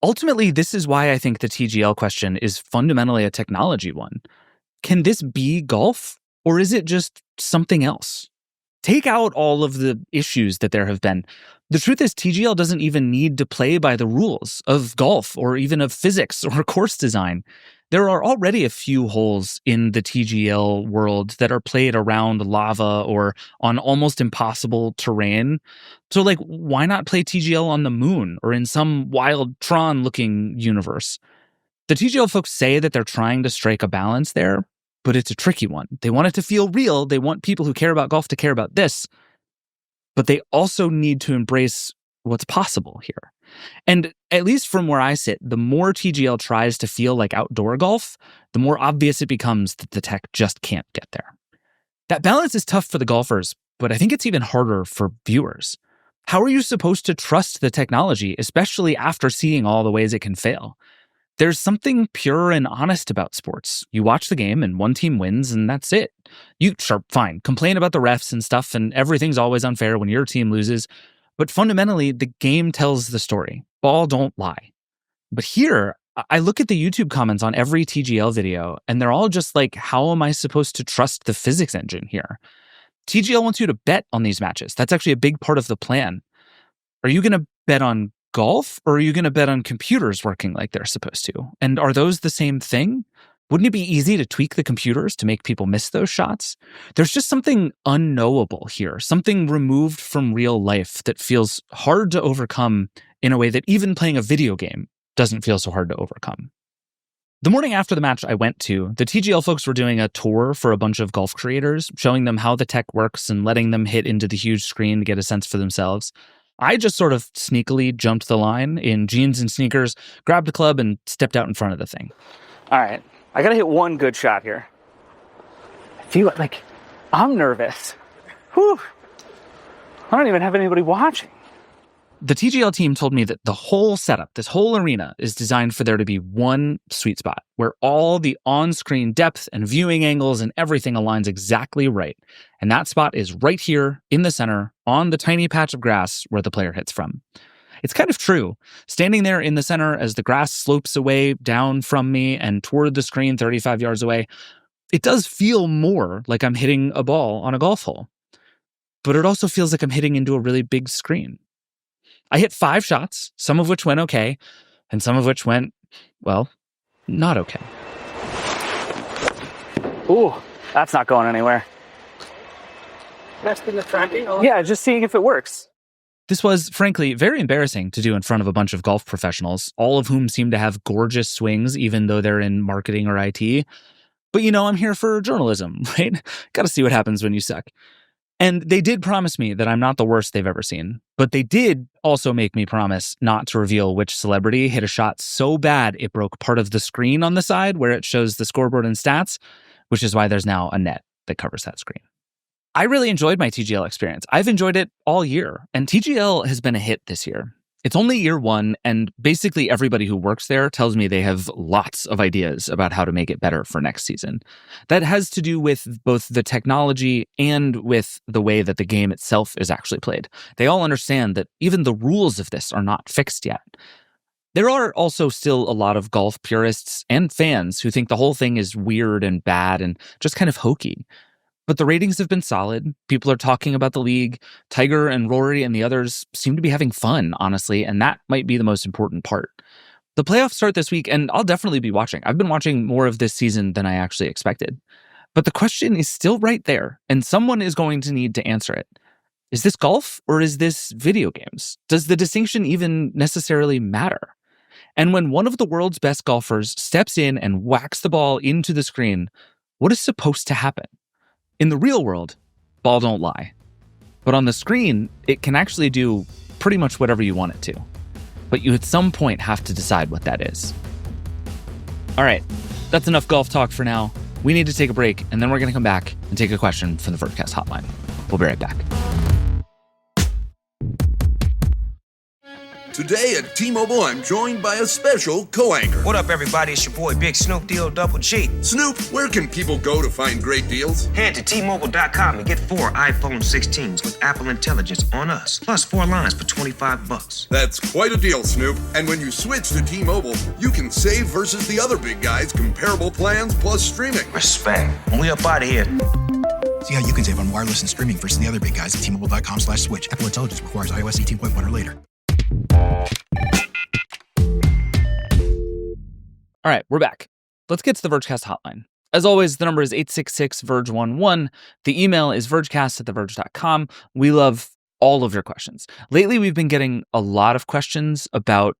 Ultimately, this is why I think the TGL question is fundamentally a technology one. Can this be golf, or is it just something else? Take out all of the issues that there have been. The truth is, TGL doesn't even need to play by the rules of golf or even of physics or course design. There are already a few holes in the TGL world that are played around lava or on almost impossible terrain. So, why not play TGL on the moon or in some wild Tron-looking universe? The TGL folks say that they're trying to strike a balance there, but it's a tricky one. They want it to feel real. They want people who care about golf to care about this. But they also need to embrace what's possible here. And at least from where I sit, the more TGL tries to feel like outdoor golf, the more obvious it becomes that the tech just can't get there. That balance is tough for the golfers, but I think it's even harder for viewers. How are you supposed to trust the technology, especially after seeing all the ways it can fail? There's something pure and honest about sports. You watch the game and one team wins and that's it. Sure, fine, complain about the refs and stuff and everything's always unfair when your team loses. But fundamentally, the game tells the story. Ball don't lie. But here, I look at the YouTube comments on every TGL video and they're all just like, how am I supposed to trust the physics engine here? TGL wants you to bet on these matches. That's actually a big part of the plan. Are you going to bet on golf, or are you going to bet on computers working like they're supposed to? And are those the same thing? Wouldn't it be easy to tweak the computers to make people miss those shots? There's just something unknowable here, something removed from real life that feels hard to overcome in a way that even playing a video game doesn't feel so hard to overcome. The morning after the match I went to, the TGL folks were doing a tour for a bunch of golf creators, showing them how the tech works and letting them hit into the huge screen to get a sense for themselves. I just sort of sneakily jumped the line in jeans and sneakers, grabbed a club, and stepped out in front of the thing. All right, I gotta hit one good shot here. I feel like I'm nervous. Whew. I don't even have anybody watching. The TGL team told me that the whole setup, this whole arena, is designed for there to be one sweet spot where all the on-screen depth and viewing angles and everything aligns exactly right. And that spot is right here in the center on the tiny patch of grass where the player hits from. It's kind of true. Standing there in the center as the grass slopes away down from me and toward the screen 35 yards away, it does feel more like I'm hitting a ball on a golf hole. But it also feels like I'm hitting into a really big screen. I hit 5 shots, some of which went okay, and some of which went, well, not okay. Ooh, that's not going anywhere.
Testing the tracking?
Yeah, just seeing if it works. This was, frankly, very embarrassing to do in front of a bunch of golf professionals, all of whom seem to have gorgeous swings, even though they're in marketing or IT. But I'm here for journalism, right? Gotta see what happens when you suck. And they did promise me that I'm not the worst they've ever seen. But they did also make me promise not to reveal which celebrity hit a shot so bad it broke part of the screen on the side where it shows the scoreboard and stats, which is why there's now a net that covers that screen. I really enjoyed my TGL experience. I've enjoyed it all year, and TGL has been a hit this year. It's only year 1, and basically everybody who works there tells me they have lots of ideas about how to make it better for next season. That has to do with both the technology and with the way that the game itself is actually played. They all understand that even the rules of this are not fixed yet. There are also still a lot of golf purists and fans who think the whole thing is weird and bad and just kind of hokey. But the ratings have been solid. People are talking about the league. Tiger and Rory and the others seem to be having fun, honestly, and that might be the most important part. The playoffs start this week, and I'll definitely be watching. I've been watching more of this season than I actually expected. But the question is still right there, and someone is going to need to answer it. Is this golf or is this video games? Does the distinction even necessarily matter? And when one of the world's best golfers steps in and whacks the ball into the screen, what is supposed to happen? In the real world, ball don't lie. But on the screen, it can actually do pretty much whatever you want it to. But you at some point have to decide what that is. All right, that's enough golf talk for now. We need to take a break, and then we're going to come back and take a question from the Vergecast Hotline. We'll be right back.
Today at T-Mobile, I'm joined by a special co-anchor.
What up, everybody? It's your boy, Big Snoop Deal Double G.
Snoop, where can people go to find great deals?
Head to T-Mobile.com and get 4 iPhone 16s with Apple Intelligence on us, plus 4 lines for $25.
That's quite a deal, Snoop. And when you switch to T-Mobile, you can save versus the other big guys' comparable plans plus streaming.
Respect. We up out of here.
See how you can save on wireless and streaming versus the other big guys at T-Mobile.com/switch. Apple Intelligence requires iOS 18.1 or later.
All right, we're back. Let's get to the Vergecast hotline. As always, the number is 866-VERGE11. The email is vergecast@theverge.com. We love all of your questions. Lately, we've been getting a lot of questions about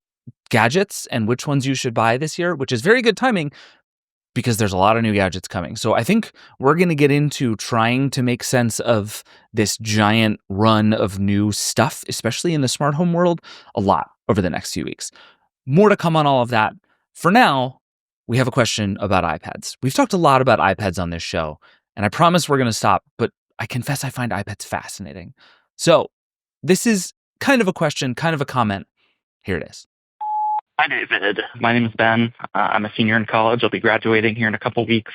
gadgets and which ones you should buy this year, which is very good timing because there's a lot of new gadgets coming. So I think we're going to get into trying to make sense of this giant run of new stuff, especially in the smart home world, a lot over the next few weeks. More to come on all of that. For now, we have a question about iPads. We've talked a lot about iPads on this show, and I promise we're going to stop, but I confess I find iPads fascinating. So this is kind of a question, kind of a comment. Here it is.
Hi, David. My name is Ben. I'm a senior in college. I'll be graduating here in a couple weeks.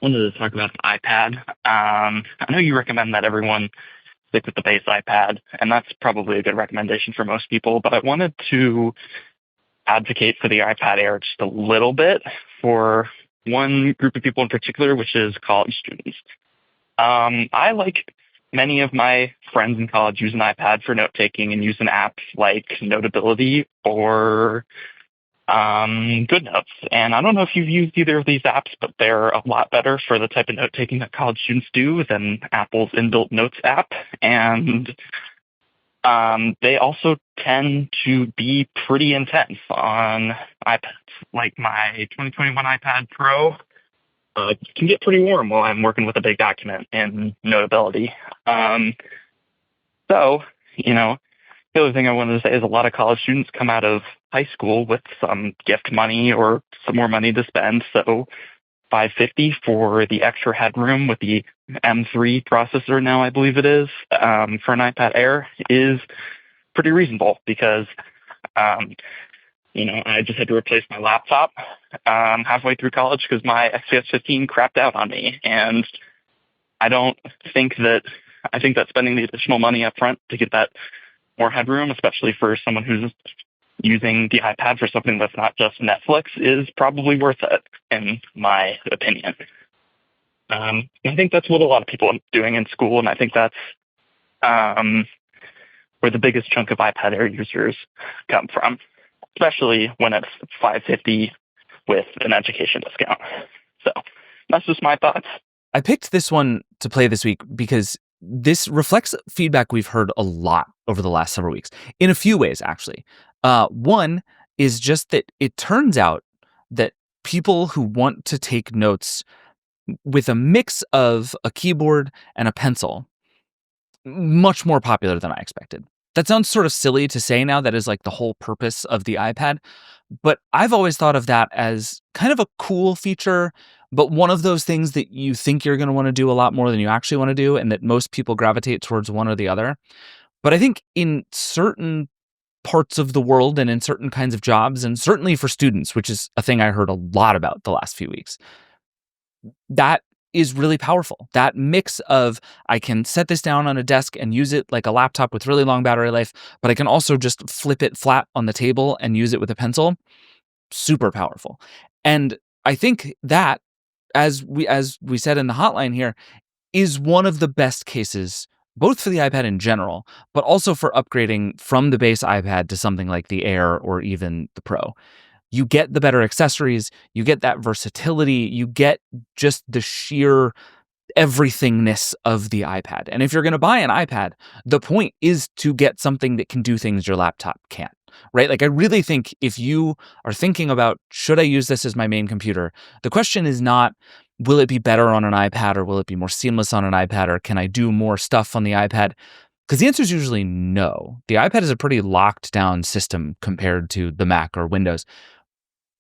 Wanted to talk about an iPad. I know you recommend that everyone stick with the base iPad, and that's probably a good recommendation for most people, but I wanted to advocate for the iPad Air just a little bit for one group of people in particular, which is college students. I, like many of my friends in college, use an iPad for note-taking and use an app like Notability or GoodNotes. And I don't know if you've used either of these apps, but they're a lot better for the type of note-taking that college students do than Apple's inbuilt Notes app. And they also tend to be pretty intense on iPads. Like my 2021 iPad Pro can get pretty warm while I'm working with a big document in Notability. So, the other thing I wanted to say is a lot of college students come out of high school with some gift money or some more money to spend. So $550 for the extra headroom with the M3 processor now, I believe it is, for an iPad Air is pretty reasonable because, I just had to replace my laptop halfway through college because my XPS 15 crapped out on me. And I think that spending the additional money up front to get that more headroom, especially for someone who's using the iPad for something that's not just Netflix, is probably worth it, in my opinion. I think that's what a lot of people are doing in school, and I think that's where the biggest chunk of iPad Air users come from, especially when it's $550 with an education discount. So that's just my thoughts.
I picked this one to play this week because this reflects feedback we've heard a lot over the last several weeks, in a few ways, actually. One is just that it turns out that people who want to take notes with a mix of a keyboard and a pencil, much more popular than I expected. That sounds sort of silly to say now. That is like the whole purpose of the iPad. But I've always thought of that as kind of a cool feature, but one of those things that you think you're going to want to do a lot more than you actually want to do, and that most people gravitate towards one or the other. But I think in certain parts of the world and in certain kinds of jobs, and certainly for students, which is a thing I heard a lot about the last few weeks, that is really powerful. That mix of I can set this down on a desk and use it like a laptop with really long battery life, but I can also just flip it flat on the table and use it with a pencil. Super powerful. And I think that, as we said in the hotline here, is one of the best cases, both for the iPad in general, but also for upgrading from the base iPad to something like the Air or even the Pro. You get the better accessories, you get that versatility, you get just the sheer everythingness of the iPad. And if you're going to buy an iPad, the point is to get something that can do things your laptop can't, right? Like, I really think if you are thinking about, should I use this as my main computer? The question is not, will it be better on an iPad, or will it be more seamless on an iPad, or can I do more stuff on the iPad? Because the answer is usually no. The iPad is a pretty locked down system compared to the Mac or Windows.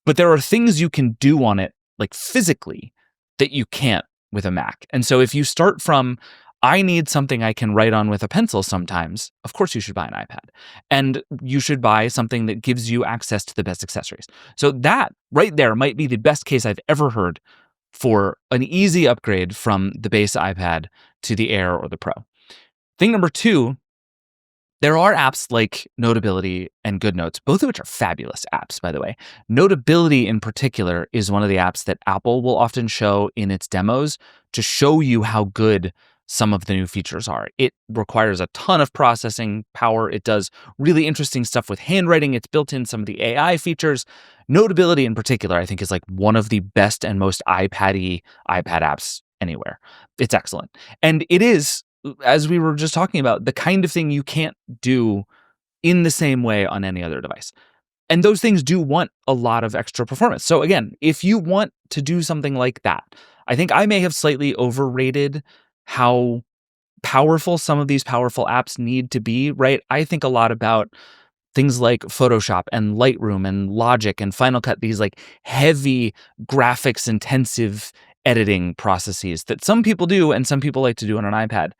But there are things you can do on it, like physically, that you can't with a Mac. And so if you start from, I need something I can write on with a pencil sometimes. Of course, you should buy an iPad. And you should buy something that gives you access to the best accessories. So that right there might be the best case I've ever heard for an easy upgrade from the base iPad to the Air or the Pro. Thing number 2, there are apps like Notability and GoodNotes, both of which are fabulous apps, by the way. Notability in particular is one of the apps that Apple will often show in its demos to show you how good some of the new features are. It requires a ton of processing power. It does really interesting stuff with handwriting. It's built in some of the AI features. Notability in particular, I think, is like one of the best and most iPad-y iPad apps anywhere. It's excellent. And it is, as we were just talking about, the kind of thing you can't do in the same way on any other device. And those things do want a lot of extra performance. So again, if you want to do something like that, I think I may have slightly overrated how powerful some of these powerful apps need to be, right? I think a lot about things like Photoshop and Lightroom and Logic and Final Cut, these like heavy graphics intensive editing processes that some people do and some people like to do on an iPad.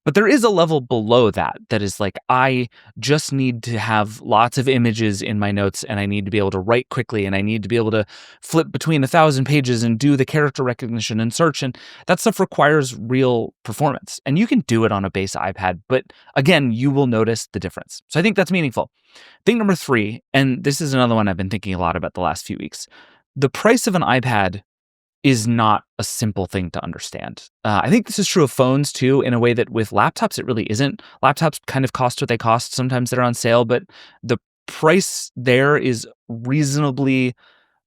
But there is a level below that is like, I just need to have lots of images in my notes and I need to be able to write quickly and I need to be able to flip between 1,000 pages and do the character recognition and search. And that stuff requires real performance. And you can do it on a base iPad, but again, you will notice the difference. So I think that's meaningful. Thing number 3, and this is another one I've been thinking a lot about the last few weeks. The price of an iPad is not a simple thing to understand. I think this is true of phones too, in a way that with laptops, it really isn't. Laptops kind of cost what they cost. Sometimes they're on sale, but the price there is reasonably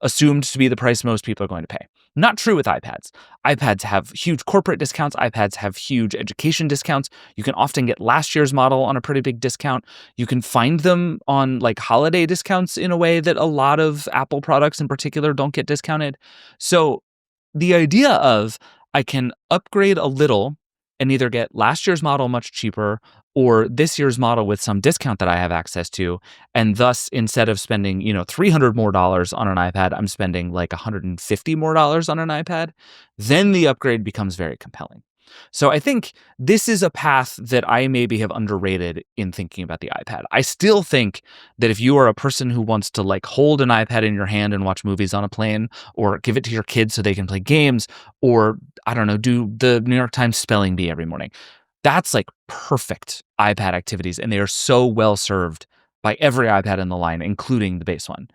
assumed to be the price most people are going to pay. Not true with iPads. iPads have huge corporate discounts. iPads have huge education discounts. You can often get last year's model on a pretty big discount. You can find them on like holiday discounts in a way that a lot of Apple products in particular don't get discounted. So the idea of I can upgrade a little and either get last year's model much cheaper or this year's model with some discount that I have access to, and thus instead of spending, $300 more on an iPad, I'm spending like $150 more on an iPad, then the upgrade becomes very compelling. So I think this is a path that I maybe have underrated in thinking about the iPad. I still think that if you are a person who wants to like hold an iPad in your hand and watch movies on a plane, or give it to your kids so they can play games, or I don't know, do the New York Times spelling bee every morning, that's like perfect iPad activities. And they are so well served by every iPad in the line, including the base one.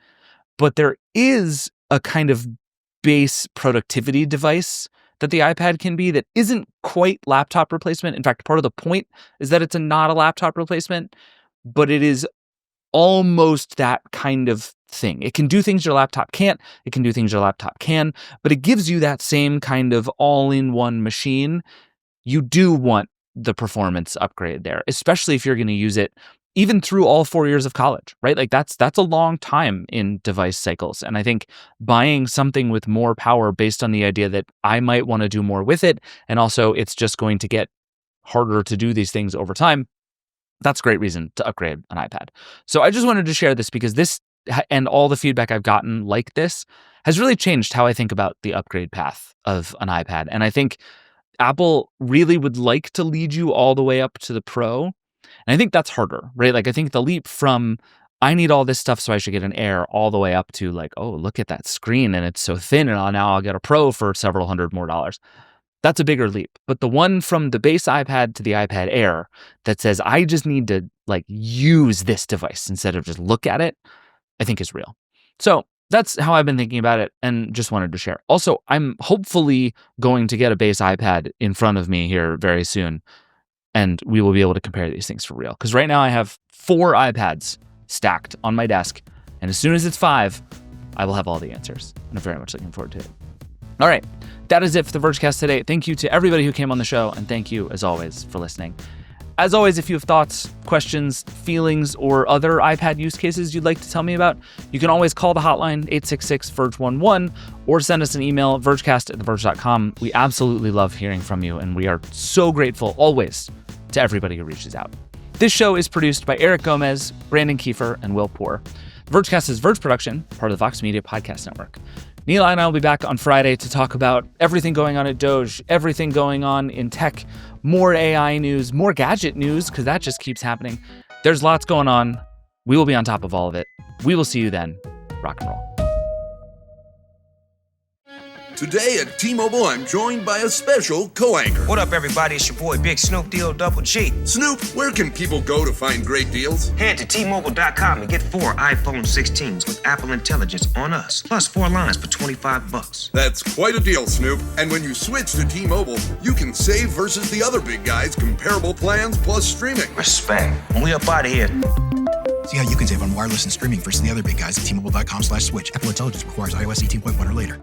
But there is a kind of base productivity device that the iPad can be that isn't quite laptop replacement. In fact, part of the point is that it's not a laptop replacement, but it is almost that kind of thing. It can do things your laptop can't. It can do things your laptop can, but it gives you that same kind of all-in-one machine. You do want the performance upgrade there, especially if you're going to use it even through all 4 years of college, right? Like that's a long time in device cycles. And I think buying something with more power based on the idea that I might want to do more with it, and also it's just going to get harder to do these things over time, that's a great reason to upgrade an iPad. So I just wanted to share this because this and all the feedback I've gotten like this has really changed how I think about the upgrade path of an iPad. And I think Apple really would like to lead you all the way up to the Pro. And I think that's harder, right? Like I think the leap from I need all this stuff so I should get an Air all the way up to like, oh, look at that screen and it's so thin and now I'll get a Pro for several $100 more. That's a bigger leap. But the one from the base iPad to the iPad Air that says I just need to like use this device instead of just look at it, I think is real. So that's how I've been thinking about it and just wanted to share. Also, I'm hopefully going to get a base iPad in front of me here very soon. And we will be able to compare these things for real. Because right now I have 4 iPads stacked on my desk. And as soon as it's 5, I will have all the answers. And I'm very much looking forward to it. All right. That is it for the Vergecast today. Thank you to everybody who came on the show. And thank you, as always, for listening. As always, if you have thoughts, questions, feelings, or other iPad use cases you'd like to tell me about, you can always call the hotline 866-VERGE11 or send us an email, vergecast@theverge.com. We absolutely love hearing from you, and we are so grateful always to everybody who reaches out. This show is produced by Eric Gomez, Brandon Kiefer, and Will Poor. Vergecast is Verge production, part of the Vox Media Podcast Network. Neil and I will be back on Friday to talk about everything going on at Doge, everything going on in tech, more AI news, more gadget news, because that just keeps happening. There's lots going on. We will be on top of all of it. We will see you then. Rock and roll.
Today at T-Mobile, I'm joined by a special co-anchor.
What up, everybody? It's your boy, Big Snoop Deal Double G.
Snoop, where can people go to find great deals?
Head to T-Mobile.com and get 4 iPhone 16s with Apple Intelligence on us, plus 4 lines for $25.
That's quite a deal, Snoop. And when you switch to T-Mobile, you can save versus the other big guys' comparable plans plus streaming.
Respect. We up out of here.
See how you can save on wireless and streaming versus the other big guys at T-Mobile.com/switch. Apple Intelligence requires iOS 18.1 or later.